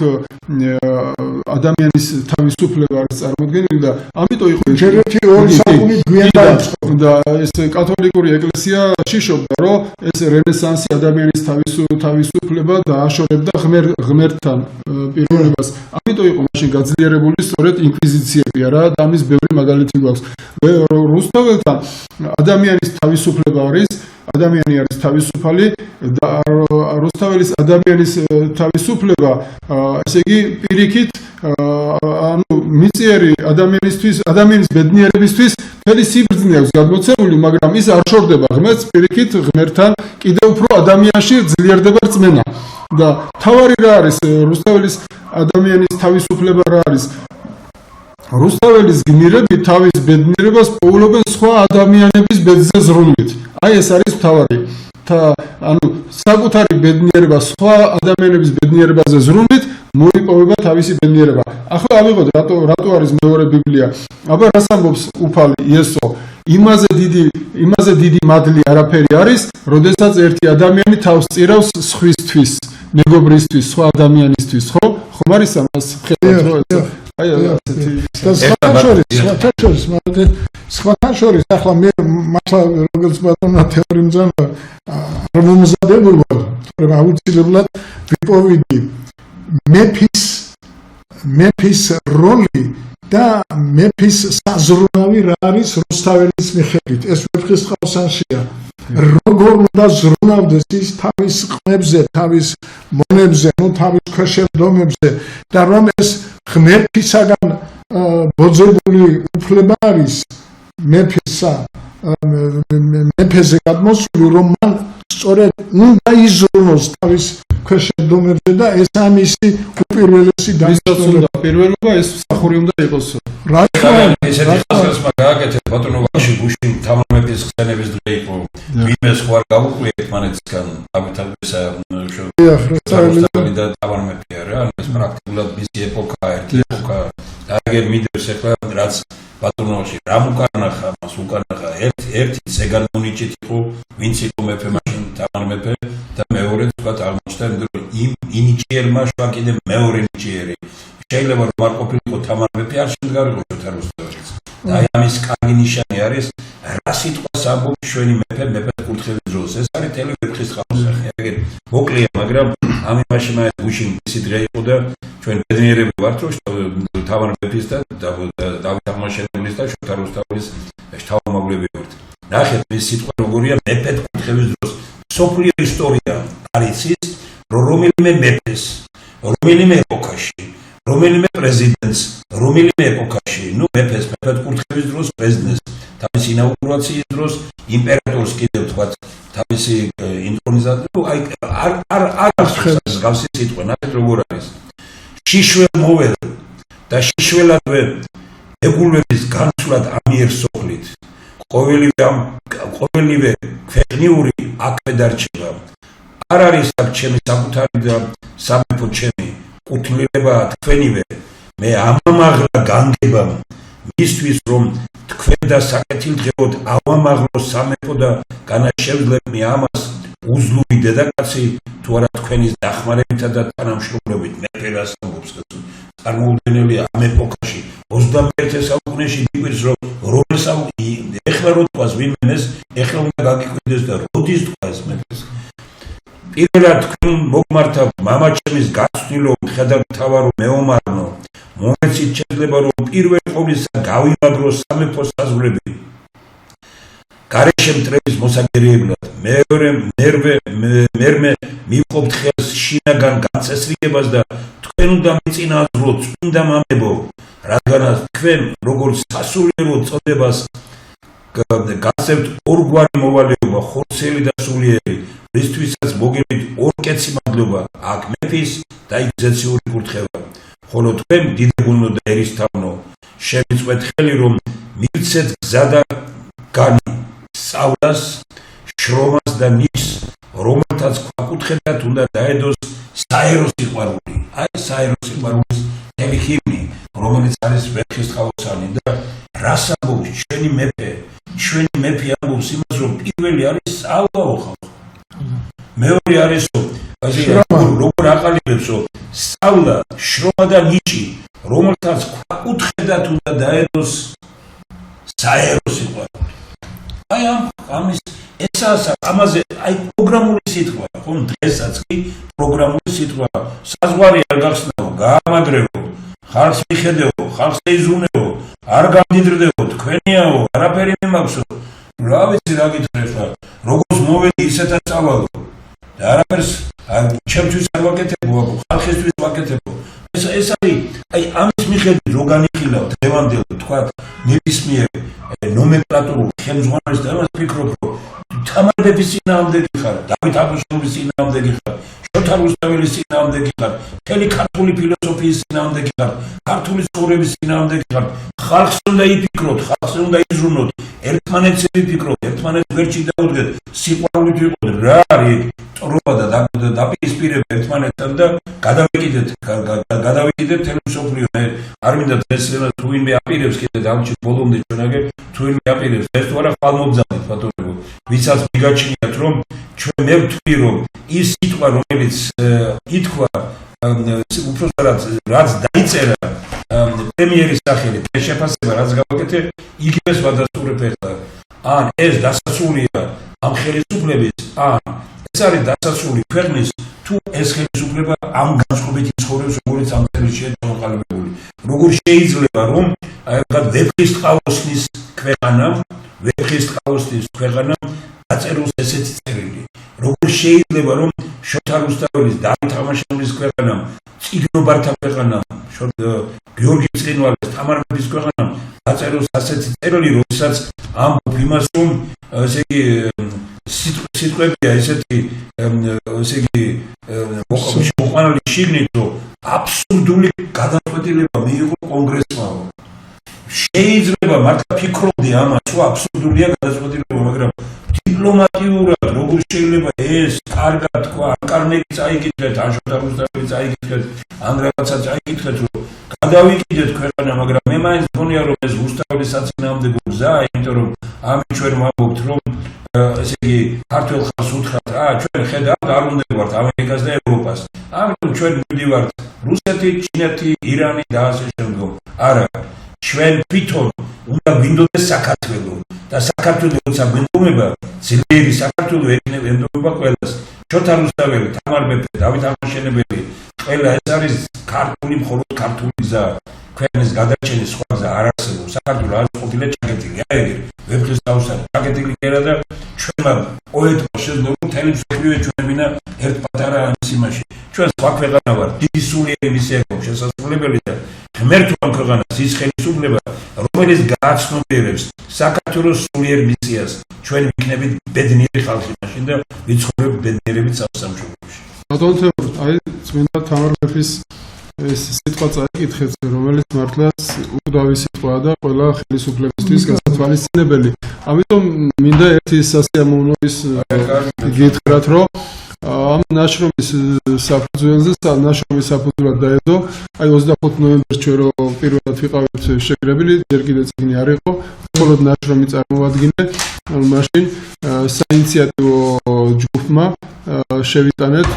ადამიანის თავისუფლება არის წარმოდგენილი და ამიტომ იყო ჯერეთი ორი საუკუნით გვიან დაიწყო და ეს კათოლიკური ეკლესია შიშობდა, რომ ეს რენესანსი ადამიანის თავისუფლება დააშორებდა ღმერთთან პიროვნებას. ამიტომ იყო მაშინ გაძლიერებული სწორედ ინკვიზიციები, რა და ამის ბევრი მაგალითი გვაქვს. რუსთაველთან ადამიანის თავისუფლება არის, ადამიანი არის თავისუფალი და რუსთაველის ადამიანის თავისუფლება, ესე იგი პირიქით ანუ მიწიერი ადამიანის ბედნიერებისთვის მთელი სიბრძნე აქვს გადმოცემული, მაგრამ ის არ შორდება ღმერთს, პირიქით ღმერთთან კიდევ უფრო ადამიანში ძლიერდება რწმენა. და თავარი რა არის რუსთაველის ადამიანის თავისუფლება რა არის? რუსთაველის გმირები თავის ბედნიერებას პოულობენ სხვა ადამიანების ბედზე ზრუნვით. აი ეს არის მთავარი. ანუ საკუთარი ბედნიერება სხვა ადამიანების ბედნიერებაზე ზრუნვით მოიპოვება თავისი ბედნიერება. ახლა ავიღოთ რატო არის მეორე ბიბლია. აბა რას ამბობს უფალი იესო? იმაზე დიდი მადლი არაფერი არის, როდესაც ერთი ადამიანი თავს წირავს სხვისთვის, მეგობრისთვის, სხვა ადამიანისთვის, ხო? ხომ არის ამას ხედავთ, რომ აი ასეთი სხვათა შორის ახლა მე მართლა როგორც ბატონო თეორი მძანა არ მომზადებულმა, თორემ აუცილებლად ვიპოვიდი მეფის როლი და მეფის საზრუნავი რა არის რუსთაველის მიხედვით. ეს ვეფხისტყაოსანშია. როგორ უნდა ზრუნავდეს ის თავის ყმებზე, თავის მონებზე, თავის ქვეშევრდომებზე და რომ ეს ღმერთისაგან ბოძებული უფლება არის მეფეზე გადმოსული, რომ მან სწორედ უნდა იზრუნოს თავის ქვეშევრდომებზე და ეს ამისი უპირველესი დანიშნულება. პირველობა ეს მსახური უნდა იყოს. რა თქმა უნდა, ესეთი ხასიათს მაგააკეთეთ ბატონობაში გუშინ თამარმეფის ხსენების დღე იყო. ვინმე სხვა გავუკვლიეთ მანეთისგან, ამიტომისა რუსთაველი და თამარმეფია რა, ეს პრაქტიკულად მისი ეპოქა, ერთი ეპოქა. და აგერ მიდევს ახლა რაც ბატონობაში რამ უკანახა, მას უკანახა ერთი ზეგანმონიჭით იყო, ვინც იყო მეფე მაშინ თამარმეფე და მეორე თქვა აღმოჩნდა, იმ ინიჭიერმა შვა კიდე მეორე ინიჭიერი. შეიძლება რომ არ ყოფილიყო თამარმეფე, არ შემდგარიყო რუსთაველიც. და აი ამის კარგი ნიშანი არის, რა სიტყვას ამბობს ჩვენი მეფე მეფეს კურთხევის დროს. ეს არის თელი ვეფხისტყაოსანი. აგერ მოკლეა, მაგრამ ამ იმაში მაინც გუშინ ისი დღე იყო და ჩვენ ბედნიერები ვართ, რომ თამარმეფის და დავით აღმაშენებლის და შოთა რუსთაველის შთამომავლები ვართ. ნახეთ ეს სიტყვა როგორია მეფეს კურთხევის დროს. სოფლიო ისტორია არის ის, რომ რომელიმე მეფეს, რომელიმე ეპოქაში, რომელიმე პრეზიდენტს, რომელიმე ეპოქაში, მეფეს კურთხევის დროს, პრეზიდენტს, თავისი ინაუგურაციის დროს, იმპერატორს კიდევ თქვა თავისი ინტრონიზაცია, არ ახსენს გავსი სიტყვა, ნახეთ როგორ არის. შიშველ მოველ და შიშველადვე ეგულების განცვლად ამიერ სოფლით. ყოველივე ქვეყნიური აქვე დარჩება. არ არის აქ ჩემი საკუთარი და სამეფო ჩემი კუთვნილება თქვენივე, მე ამამაღლა განგებამ მისთვის რომ თქვენ და საკეთილდღეოდ ავამაღლო სამეფო და განაშევძლებნი ამას უძლური დედაკაცი თუ არა თქვენის დახმარებითა და თანამშრომლობით. მეფე რას ამბობს? წარმოუდგენელია ამ ეპოქაში 21 საუკუნეში გვიყვირს რომ ეხლა რო თქვას ვინმეს, ეხლა უნდა გაგიკვირდეს და როდის თქვას მეფეს. პირველად თქვენ მოგმართა მამაჩემის გაცვლილო მხედართავარო მეომარნო, მომეცით შეიძლება რომ პირველ ყოვლისა გავიმაგრო სამეფო საზღვრები. გარეშე მტრების მოსაგერიებლად მერმე მივყოფთ ხელს შინაგან გაწესრიგებას და თქვენ უნდა მიწინააღმდეგოთ წმინდა მამებო, რადგანაც თქვენ როგორც სასულიერო წოდებას გასცემთ ორგვარი მოვალეობა, ხორცელი და სულიერი, რისთვისაც მოგებით ორკეცი მადლობა, აქ მეფის და იქ ზეციური კურთხევა. ხოლო თქვენ დიდებულნო და ერისთავნო, შემიწყვეთ ხელი, რომ მივცეთ გზა და განი, სწავლას, შრომას და ნიშს, რომელთაც ქვაკუთხედათ უნდა დაედოს საერო სიყვარული. აი საერო სიყვარულის მთელი ჰიმნი, რომელიც არის ვეფხისტყაოსანი და რას ამბობს ჩვენი მეფე? ჩვენი მეფე ამბობს იმას, რომ პირველი არის სწავლაო ხალხო. მეორე არისო, როგორ აყალიბებსო, სწავლა, შრომა და ნიში, რომელთაც ქვაკუთხედათ უნდა დაედოს საერო სიყვარული. აი ამის ამაზე აი პროგრამული სიტყვა, ხომ დღესაც კი პროგრამული სიტყვა. საზღვარი არ გახსნაო, გაამაგრებო, ხალხს მიხედეო, ხალხს ეიზუნეო, არ გამდიდრდებო, თქვენიაო, არაფერი მიმაქვსო. რა ვიცი რა გითხრათ, როგორც მოვედი ისეთაც წავალო. და არაფერს ჩემთვის არ ვაკეთებო, ხალხისთვის ვაკეთებო. ეს არის აი ამის მიხედვით რო განიხილავთ დღევანდელ თქვა ნებისმიერ ნომენკლატურულ ხელმძღვანელს და ამას ვფიქრობ, რომ თამარ მეფის წინააღმდეგი ხარ, დავით აბაშოვის წინააღმდეგი ხარ, შოთა რუსთაველის წინააღმდეგი ხარ, მთელი ქართული ფილოსოფიის წინააღმდეგი ხარ, ქართული ცხოვრების წინააღმდეგი ხარ. ხალხს უნდა იფიქროთ, ხალხს უნდა იზრუნოთ, ერთმანეთს ვიფიქროთ, ერთმანეთს ვერჩი დაუდგეთ, სიყვარულით ვიყოთ. რა არის ტრობა და დაპირისპირება ერთმანეთთან და გადავიკიდეთ მთელი მსოფლიო. არ მინდა დღეს თუ ვინმე აპირებს კიდე დამჭირ ბოლომდე ჩვენაგე თუ ვინმე აპირებს ეს თუ არა ხალმობძანეთ ბატონებო, ვისაც მიგაჩნიათ რომ ჩვენ მე ვთვლი რომ ის სიტყვა რომელიც ითქვა უბრალოდ რაც დაიწერა პრემიერის სახელით ეს შეფასება რაც გავაკეთე იგივეს ვადასტურებ ახლა. ან ეს დასასრულია ამ ხელისუფლების, ან ეს არის დასასრული ქვეყნის თუ ეს ხელისუფლება ამ განწყობით იცხოვრებს როგორც ამ წელიწადში ჩამოყალიბებული. როგორ შეიძლება რომ ვეფხისტყაოსნის ქვეყანამ დაწეროს ესეთი წერილი? როგორ შეიძლება რომ შოთა რუსთაველის, დავით აბაშოვის ქვეყანამ, წიგნობართა ქვეყანამ, გიორგი ცხინვალის, თამარ მეფის ქვეყანამ დაწეროს ასეთი წერილი, როდესაც ამბობ იმას, რომ ესე იგი სიტყვებია ესეთი ესე იგი მოყვანილი შიგნით, რომ აბსურდული გადაწყვეტილება მიიღო კონგრესმა. შეიძლება მართლა ფიქრობდი ამას, რომ აბსურდულია გადაწყვეტილება, მაგრამ დიპლომატიურად როგორ შეიძლება ეს კარგად თქვა, კარნეგი წაიკითხეთ, ან შოთა რუსთაველი წაიკითხეთ, ან რაღაცა წაიკითხეთ, რომ გადავიკიდეთ ქვეყანა, მაგრამ მე მაინც მგონია, რომ ეს რუსთაველის საწინააღმდეგო გზაა, იმიტომ რომ ამით ჩვენ ვამბობთ, რომ ესე იგი ქართველ ხალხს უთხრათ, ჩვენ ხედავთ არ უნდა ვართ ამერიკას და ევროპას. ამიტომ ჩვენ მივდივართ რუსეთი, ჩინეთი, ირანი და ასე შემდგომ. არა, ჩვენ თვითონ უნდა გვინდოდეს საქართველო და საქართველო როცა გვინდომება, ძლიერი საქართველო ენდომება ყველას. შოთა რუსთაველი, თამარ მეფე, დავით აბაშენებელი, ყველა ეს არის ქართული, მხოლოდ ქართული გზა. ქვეყნის გადარჩენის სხვა გზა არ არსებობს. საქართველო არის ყოფილა ჩაკეტილი. აი ეგრე ვეფხისტყაოსანი ჩაკეტილი გერა და ჩვენმა პოეტმა შეძლო მთელი მსოფლიო ჩვენებინა ერთ პატარა იმაში. ჩვენ სხვა ქვეყანა ვარ, დიდი სულიერი მისია გვაქვს შესაძლებელი და ღმერთო ამ ქვეყანას ის ხელისუფლება, რომელიც გააცნობიერებს საქართველოს სულიერ მისიას. ჩვენ ვიქნებით ბედნიერი ხალხი მაშინ და ვიცხოვრებ ბედნიერებით სამშობლოში. ბატონო, აი წმინდა თამარ მეფის ეს სიტყვა წაიკითხეთ, რომელიც მართლა უკვდავი სიტყვაა და ყველა ხელისუფლებისთვის გასათვალისწინებელი. ამიტომ მინდა ერთი სასიამოვნო ის გითხრათ, რომ ამ ნაშრომის საფუძველზე ნაშრომის საფუძვლად დაედო აი 25 ნოემბერს ჩვენ რო პირველად ვიყავით შეგრებილი, ჯერ კიდე წიგნი არ იყო, მხოლოდ ნაშრომი წარმოვადგინე, მაშინ საინიციატივო ჯგუფმა შევიტანეთ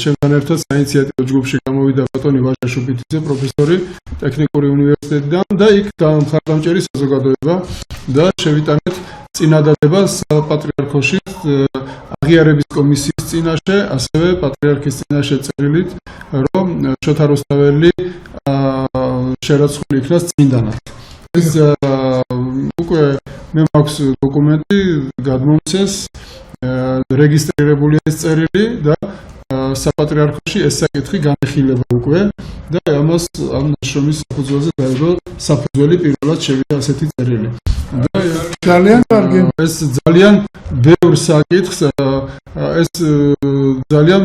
ჩემთან ერთად საინიციატივო ჯგუფში გამოვიდა ბატონი ვაჟა შუბიტიძე, პროფესორი ტექნიკური უნივერსიტეტიდან და იქ მხარდამჭერი საზოგადოება და შევიტანეთ წინადადება საპატრიარქოში აღიარების კომისიის წინაშე, ასევე პატრიარქის წინაშე წერილით, რომ შოთა რუსთაველი შერაცხული იქნას წმინდანად. ეს უკვე მე მაქვს დოკუმენტი, გადმომცეს, რეგისტრირებული ეს წერილი და საპატრიარქოში ეს საკითხი განიხილება უკვე და ამას ამ ნაშრომის საფუძველზე დაიბო საფუძველი პირველად შევიდა ასეთი წერილი. ძალიან კარგი. ეს ძალიან ბევრ საკითხს ეს ძალიან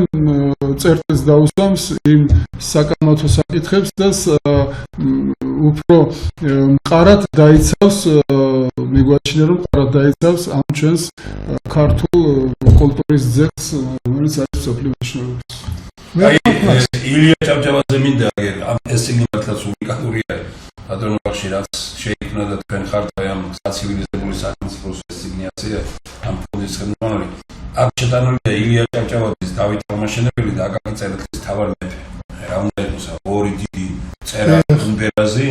წერტილს დაუსვამს იმ საკამათო საკითხებს და უფრო მყარად დაიცავს მიგვაჩნია რომ მყარად დაიცავს ამ ჩვენს ქართულ კულტურის ძეგლს რომელიც არის სოფლიო მნიშვნელობის. ილია ჭავჭავაძე მინდა ამ ეს იგი მართლაც უნიკალურია ბატონო ბახში რაც შეიქმნა და თქვენ ხართ ამ საცივილიზებული სახელმწიფოს სიგნაცია ამ ფონდის ხელმძღვანელი აქ შეტანილია ილია ჭავჭავაძის დავით აღმაშენებელი და აკაკი წერეთლის თავარ მეფე რა უნდა იყოს ორი დიდი წერა ბუმბერაზი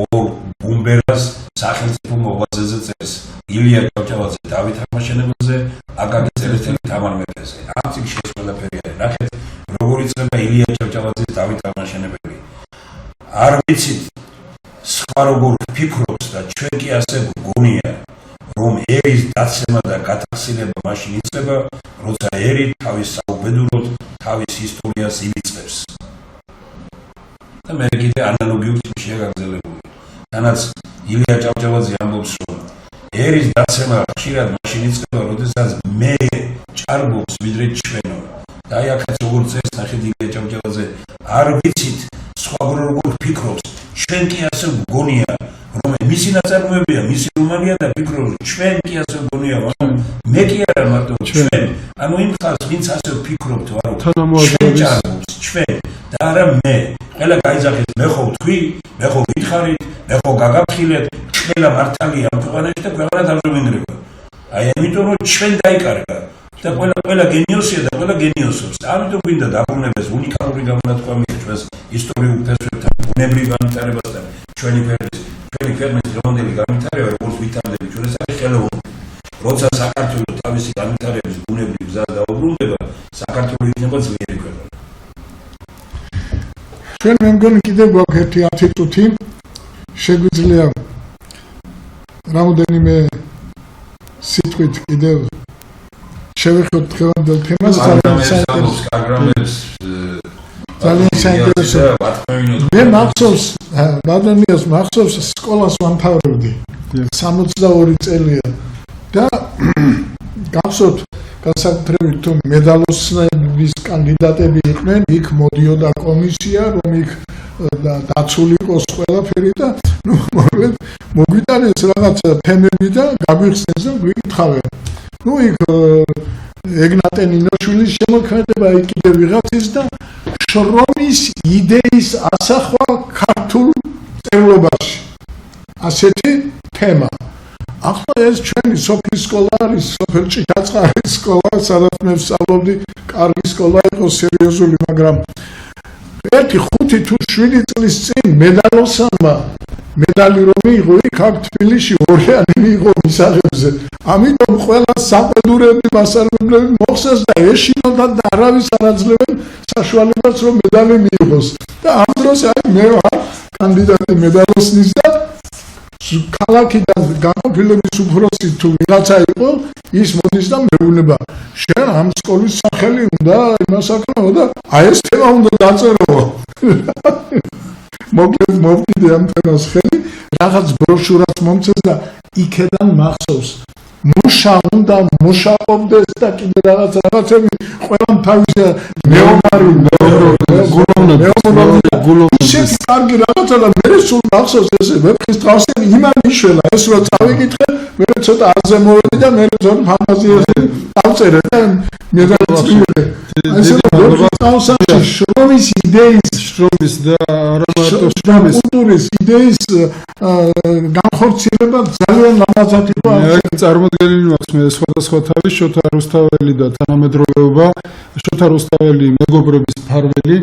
ორ ბუმბერას სახელმწიფო მოღვაწეზე წერს ილია ჭავჭავაძე დავით აღმაშენებელზე აკაკი წერეთლის თავარ მეფეზე ამ წიგნში ეს ყველაფერი არის ნახეთ როგორ იწყება ილია ჭავჭავაძის დავით აღმაშენებელი არ ვიცით სხვა როგორ ფიქრობს და ჩვენ კი ასე გგონია რომ ერის დაცემა და გათახსინება მაშინ იწყება როცა ერი თავის საუბედუროდ თავის ისტორიას ივიწყებს და მე კიდე ანალოგიურ წიგნშია გაგრძელებული თანაც ილია ჭავჭავაძე ამბობს რომ ერის დაცემა ხშირად მაშინ იწყება როდესაც მე ჭარბობს ვიდრე ჩვენო და აი აქაც როგორ წეს ნახეთ ილია ჭავჭავაძე არ ვიცით სხვა როგორ ფიქრობს ჩვენ კი ასე გგონია რომ მისი ნაწარმოებია მისი რომანია და ფიქრობ ჩვენ კი ასე გგონია მე კი არა მარტო ჩვენ ანუ იმ ხალხს ვინც ასე ფიქრობთ ვარო თანამოაზრების ჩვენ და არა მე ყველა გაიძახეთ მე ხო ვთქვი მე ხო გითხარით მე ხო გაგაფრთხილეთ ყველა მართალია ამ ქვეყანაში და ყველა დავზრუნდება აი ამიტომ რომ ჩვენ დაიკარგა და ყველა გენიოსია და ყველა გენიოსობს ამიტომ გვინდა დაბრუნებას უნიკალური გამონათქვამი ჩვენს ისტორიულ ფესვებთან ბუნებრივ განვითარებასთან ჩვენი ქვეყნის დღევანდელი განვითარება როგორც ვითარდება ჩვენ ეს არის ხელოვნება როცა საქართველოს თავისი განვითარების ბუნებრივ გზა დაუბრუნდება საქართველოს იქნება ძლიერი ქვეყანა ჩვენ მე მგონი კიდევ გვაქვს ერთი 10 წუთი შეგვიძლია რამოდენიმე სიტყვით კიდევ შევეხოთ დღევანდელ თემას ძალიან საინტერესო მე მახსოვს ბატონიას მახსოვს სკოლას ვამთავრებდი 62 წელია და გახსოვთ გასაკუთრებით თუ მედალოსნების კანდიდატები იყვნენ იქ მოდიოდა კომისია რომ იქ დაცული იყოს ყველაფერი და მოგვიტანეს რაღაც თემები და გაგვიხსნეს და გვიკითხავენ იქ ეგნატე ნინოშვილის შემოქმედება იქ კიდევ ვიღაცის და შრომის იდეის ასახვა ქართულ წერლობაში ასეთი თემა ახლა ეს ჩვენი სოფლის სკოლა არის სოფელ ჭიჭაწყარის სკოლა სადაც მე ვსწავლობდი კარგი სკოლა იყო სერიოზული მაგრამ ერთი 5 თუ 7 წლის წინ მედალოსანმა медали რომ მიიღო იქ აქ თბილისში ორიანი მიიღო მისაღებზე ამიტომ ყველა საყედურები მასწავლებლები მოხსეს და ეშინოდა და არავის არ აძლევენ საშუალებას რომ медали მიიღოს და ამ დროს აი მე ვარ კანდიდატი медалოსნის და ქალაქიდან განყოფილების უფროსი თუ ვიღაცა იყო ის მოდის და მეუბნება შენ ამ სკოლის სახელი უნდა იმას აკრავო და აი ეს თემა უნდა დაწერო მოვიდე ამ თემას ხელი რაღაც ბროშურას მომწეს და იქედან მახსოვს მუშა უნდა მუშაობდეს და კიდე რაღაცები ყველამ თავისი მეომარი ისეთი კარგი რაღაცა და მე სულ მახსოვს ესე მეფის თავსები იმან იშველა ეს რო წავიკითხე მე ცოტა აზე მოვედი და მე ზონ ფანტაზიაზე დავწერე და მე დავწერე ესე რომ შრომის იდეის შრომის და არამარტო კულტურის იდეის განხორციელება ძალიან ლამაზად იყო წარმოდგენილი მაქვს მე სხვადასხვა თავის შოთა რუსთაველი და თანამედროვეობა შოთა რუსთაველი მეგობრების ფარველი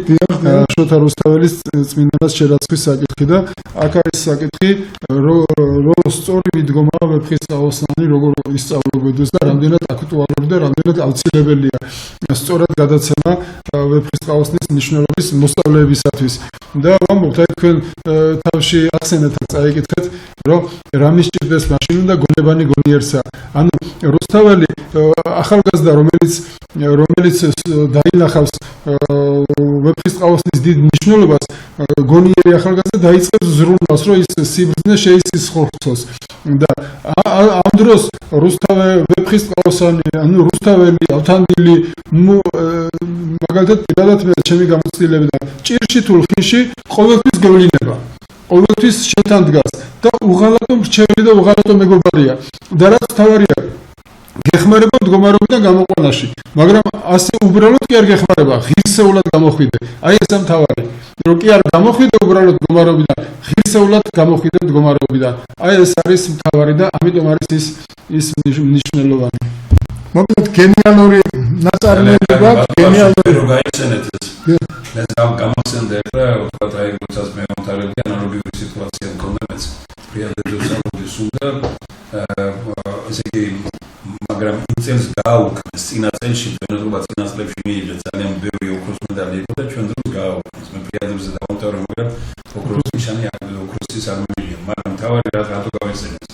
შოთა რუსთაველის წმინდანას შერაცხვის საკითხი და აქ არის საკითხი რომ სწორი მიდგომა ვეფხისტყაოსანი როგორ ისწავლებოდეს და რამდენად აქტუალური და რამდენად აუცილებელია სწორად გადაცემა ვეფხისტყაოსნის მნიშვნელობის მოსწავლეებისათვის და ვამბობთ აი თქვენ თავში ახსენეთ წაიკითხეთ რომ რა მისჭირდეს მაშინ უნდა გონებანი გონიერსა ანუ რუსთაველი ახალგაზრდა რომელიც დაინახავს ვეფხისტყაოსნის დიდ მნიშვნელობას გონიერი ახალგაზრდა დაიწყებს ზრუნვას, რომ ის სიბრძნე შეიცის ხორცოს და ამ დროს რუსთავე ვეფხისტყაოსანი, ანუ რუსთაველი, ავთანდილი, მაგალითად პირადად მე ჩემი გამოცდილებიდან ჭირში თუ ლხინში ყოველთვის გევლინება, ყოველთვის შეთან დგას და უღალატო მრჩეველი და უღალატო მეგობარია და რაც თავარია გეხმარება მდგომარეობიდან გამოყვანაში, მაგრამ ასე უბრალოდ კი არ გეხმარება, ღირსეულად გამოხვიდე. აი ეს ამთავარი, რომ კი არ გამოხვიდე უბრალოდ მდგომარეობიდან, ღირსეულად გამოხვიდე მდგომარეობიდან. აი ეს არის მთავარი და ამიტომ არის ის მნიშვნელოვანი. მოკლედ გენიალური ნაწარმოები გვაქვს, გენიალური რო გაიცანეთ ეს. მე გამახსენდა და ვთქვათ აი როდესაც მე მომთარებდი ანალოგიური სიტუაცია მქონდა მეც პრიადებს სამოდის უნდა ესე იგი მაგრამ იმ წელს გააუქმეს წინა წელში თვითონობა წინა წლებში მიიღეთ ძალიან ბევრი ოქროს მედალი იყო და ჩვენ დროს გააუქმეს მე პრიადებზე დავამთავრე მაგრამ ოქროს ნიშანი ოქროსის არ მივიღე მაგრამ თავარი რატო გავიხსენეს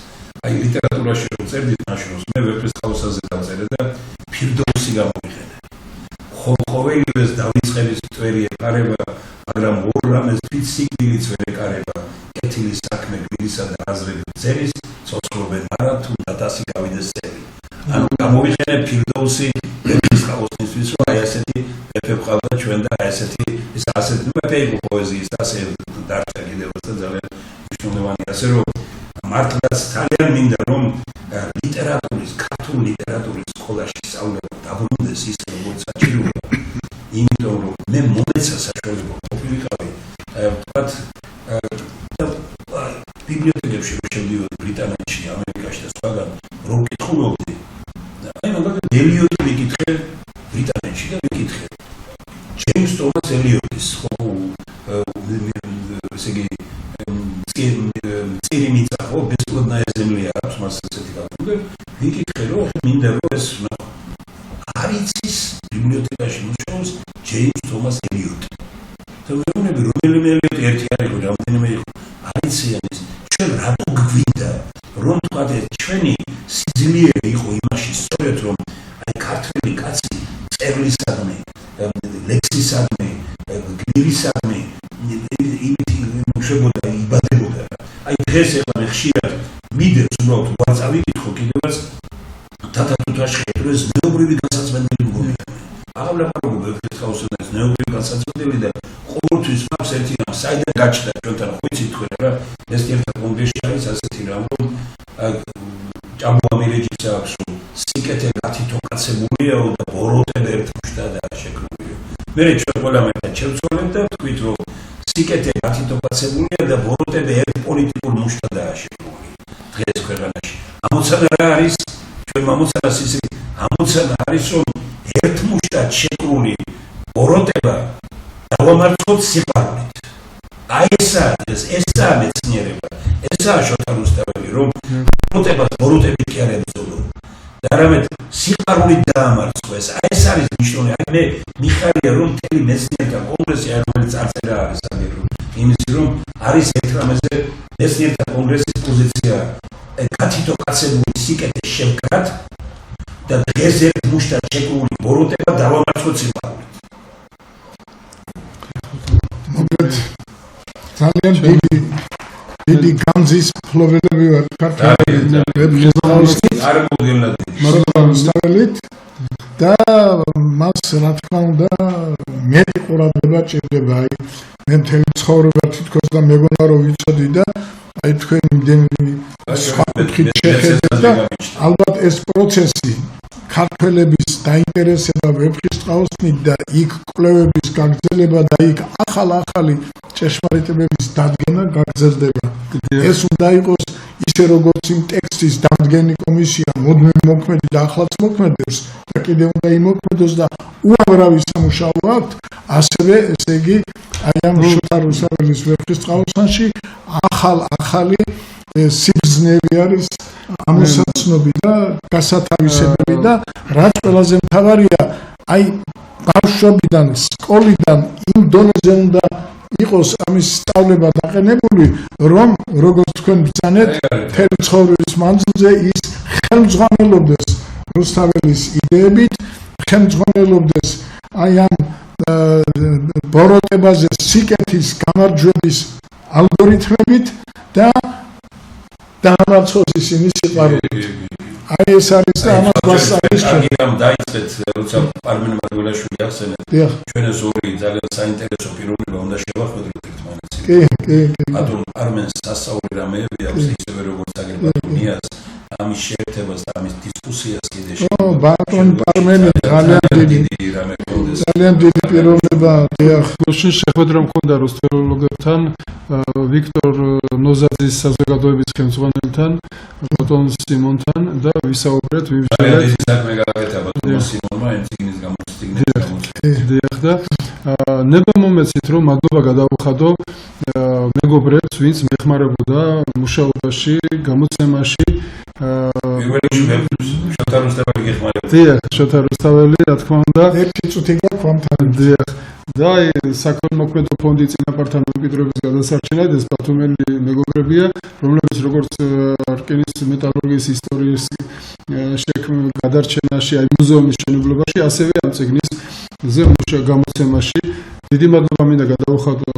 აი ლიტერატურაში რომ წერდით ნაშრომს მე ვეფხისტყაოსანზე დავწერე და ფირდოუსი გამოვიყენე ყოველივეს დავიწყების წვერი ეკარება მაგრამ ორ რამეს ფიციგდილიც ვერ ეკარება კეთილი საქმე გმირისა და აზრები წერის ცოცხლობენ არა თუ დათასი გავიდეს წელი ანუ გამოვიხენე ფირდოუსი ვეფხისტყაოსნისთვის რომ აი ასეთი მეფე ყავდა ჩვენ და აი ასეთი ის ასეთი მეფე იყო პოეზიის და ასე დარჩა კიდევ და ძალიან მნიშვნელოვანი ასე რომ მართლაც ძალიან მინდა რომ ლიტერატურის ქართული ლიტერატურის სკოლაში სწავლება დაბრუნდეს ისე როგორც საჭიროა იმიტომ რომ მე მომეცა საშუალება ყოფილიყავი ვთქვათ ბიბლიოთეკებში რომ შევდივოდი ბრიტანეთში ამერიკაში და სხვაგან რომ ვკითხულობდი აი მაგალითად ელიოტი ვიკითხე ბრიტანეთში და ვიკითხე ჯეიმს ტომას ელიოტის ესე იგი წერი მიწახო ბესპლოდნაია ზემლია აქვს მას ასეთი კითხვა ვიკითხე რომ მინდა რომ ეს არიცის ბიბლიოთეკაში მუშაობს ჯეიმს ტომას ელიოტი და მეუბნები რომელიმე ელიოტი ერთი არ იყო რამდენიმე იყო არიციან ის ჩვენ რატო გვინდა რომ თქვათ ჩვენი სიძლიერე იყო იმაში სწორედ რომ აი ქართველი კაცი წერლისადმი ლექსისადმი გმირისადმი იმით იმუშებოდა იბადებოდა აი დღეს ეხლა მე ხშირად მიდევს უბრალოდ ვაწავიკითხო კიდევაც თათათუთაში ხედავ ზნეობრივი განსაცმელი მგონია აღავლაპარაკობ ვეფხისტყაოსანს ზნეობრივი განსაცმელი და ყოველთვის მაქვს ერთი რამ საიდან გაჩნდა ჩვენთან ხო იცით თქვენ რა ეს ერთ კონგრესში არის ასეთი რამ რომ ჭაბუამირეჯიც აქვს რომ სიკეთე გათითოკაცებულია და ბოროტება ერთ მუშტადაა შექმნილი მე ჩვენ ყველა მეტად შევცვალებ და ვთქვით რომ სიკეთე გათითოკაცებულია და ბოროტება ერთ პოლიტიკურ მუშტადაა შექმნილი დღეს ქვეყანაში ამოცანა რა არის ჩვენ მომოცანას ისე ამოცანა არის რომ ერთ მუშტად შექმნილი ბოროტება დავამარცხოთ სიყვარულით აი ესაა მეცნიერება ესაა შოთა რუსთაველი რომ ბოროტებით კი არ ებრძოლო და არამედ სიყვარულით დაამარცხოს აი ეს არის მნიშვნელოვანი აი მე მიხარია რომ მთელი მეცნიერთა კონგრესი რომელიც წარწერა არის ამერულ იმის რომ არის ერთ რამეზე მეცნიერთა კონგრესის პოზიცია გათითოკაცებული სიკეთე შევკრათ და დღეს ერთ მუშტად შექმნილი ბოროტება დავამარცხოთ სიყვარულით მოკლედ ძალიან დიდი განძის ფლობელები ვარ ქართველი არ მოგელადი მაგრამ და მას რა თქმა უნდა მეტი ყურადღება ჭირდება აი მე მთელი ცხოვრება თითქოს და მეგონა რომ ვიცოდი და აი თქვენ იმდენი სხვა კუთხით შეხედეთ და ალბათ ეს პროცესი ქართველების დაინტერესება ვეფხისტყაოსნით და იქ კვლევების გაგრძელება და იქ ახალი ჭეშმარიტებების დადგენა გაგრძელდება. ეს უნდა იყოს ისე როგორც იმ ტექსტის დამდგენი კომისია მუდმივ მოქმედი და ახლაც მოქმედებს და კიდევ უნდა იმოქმედოს და უამრავი სამუშაო აქვს, ასევე ესე იგი აი ამ შოთა რუსთაველის ვეფხისტყაოსანში ახალი სიბრძნეები არის ამოსაცნობი და გასათავისებელი და რაც ყველაზე მთავარია აი ბავშვობიდან სკოლიდან იმ დონეზე უნდა იყოს ამის სწავლება დაყენებული რომ როგორც თქვენ ბრძანეთ მთელი ცხოვრების მანძილზე ის ხელმძღვანელობდეს რუსთაველის იდეებით ხელმძღვანელობდეს აი ამ ბოროტებაზე სიკეთის გამარჯვების ალგორითმებით და დაამარცხოს ისინი სიყვარულით. აი ეს არის და ამას ვასწავლის ჩვენ. აგირამ დაიწყეთ, როცა პარმენ მარგველაშვილი ახსენეთ. ჩვენ ეს ორი ძალიან საინტერესო პიროვნება უნდა შევახვედროთ ერთმანეთს. კი. ბატონ პარმენს სასწაული რამეები აქვს ისევე როგორც აგერ ბატონ ნიას ამის შეერთებას და ამის დისკუსიას კიდე ბატონ პარმენი ძალიან დიდი პიროვნება. გუშინ შეხვედრა მქონდა რუსთველოლოგებთან, ვიქტორ ნოზაძის საზოგადოების ხელმძღვანელთან, ბატონ სიმონთან და ვისაუბრეთ ძალიან დიდი საქმე გააკეთა ბატონ სიმონმა ენციგნის გამოცდილებით და ნება მომეცით რომ მადლობა გადავუხადო მეგობრებს ვინც მეხმარებოდა მუშაობაში, გამოცემაში. შოთა რუსთაველი გეხმარებოდა. დიახ, შოთა რუსთაველი, რა თქმა უნდა. ერთი წუთი გაქვს ამთან. დიახ. და საქველმოქმედო ფონდი წინაპართან მემკვიდრეობის გადასარჩენად ეს ბათუმელი მეგობრებია, რომლებიც როგორც რკინის მეტალურგიის ისტორიის გადარჩენაში, აი მუზეუმის მშენებლობაში, ასევე ამ წიგნის გამოცემაში. დიდი მადლობა მინდა გადავუხადო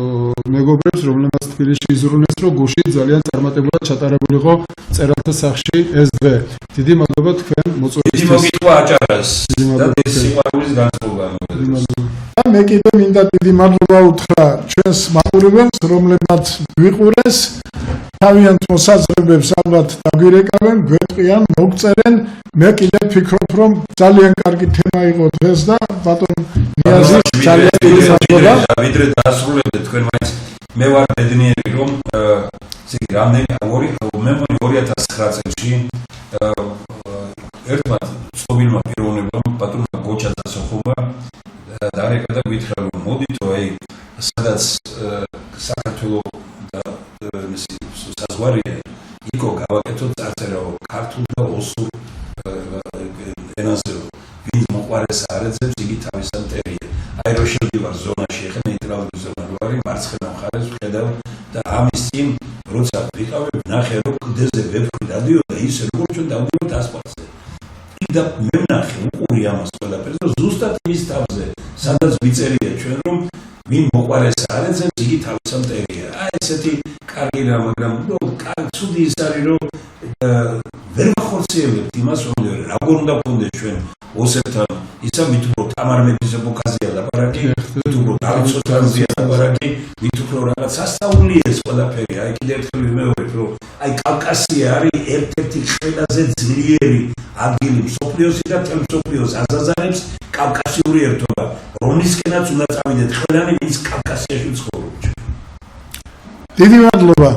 მეგობრებს, რომლებმაც თბილისში იზრუნეს, რომ გუშინ ძალიან წარმატებულად ჩატარებულიყო წერალთა სახლში ეს დღე. დიდი მადლობა თქვენ მოწვევისთვის. დიდი მოგიტყვა აჭარას და სიყვარულის განწყობა. მე კიდე მინდა დიდი მადლობა უთხრა ჩვენს მაყურებელს, რომლებმაც გვიყურეს, თავიანთ მოსაზრებებს ალბათ დაგვირეკავენ, გვეტყვიან, მოგწერენ. მე კიდე ვფიქრობ, რომ ძალიან კარგი თემა იყო დღეს და ბატონ ნიაზი ძალიან დიდი მადლობა. ვიდრე დაასრულებდეთ თქვენ მაინც მე ვარ ბედნიერი რომ რამდენი 2009 წელში ერთმა ცნობილმა პიროვნებამ ბატონმა გოჩა დასახობა დაარეკა და გითხრა რომ მოდითო აი სადაც საქართველოს და საზღვარია იქო გავაკეთოთ წარწერაო ქართულ და ოსურ ენაზე ვინ მოყარეს არეცებს იგი თავის ამტერია აი რო შევდივარ ზონაში ახლა ნეიტრალური ზონა რო არის მარცხენა მხარეს ვხედავ და ამის წინ როცა ვიყავი ვნახე რომ კლდეზე ვეფხვი დადიოდა ისე როგორც ჩვენ დავდივართ ასფალტზე და მე ვნახე უყური ამას ყველაფერს და ზუსტად იმის თავზე სადაც ვიწერია ჩვენ რომ ვინ მოყარეს არეცებს იგი თავის ამტერია აი ესეთი კარგი რა მაგრამ ცუდი ის არის რომ ვერ ვახორციელებთ იმას რომ როგორ უნდა გქონდეს ჩვენ ოსებთან ისა მით უფრო თამარ მეფის ეპოქაზეა ლაპარაკი მით უფრო დავიცოთანზეა ლაპარაკი მით უფრო რაღაც სასწაულია ეს ყველაფერი აი კიდევ ერთხელ ვიმეორებ რომ აი კავკასია არის ერთ-ერთი ყველაზე ძლიერი ადგილი მსოფლიოსი და მთელ მსოფლიოს აზაზანებს კავკასიური ერთობა რომლისკენაც უნდა წავიდეთ ყველანი ვინც კავკასიაში ცხოვრობს დიდი მადლობა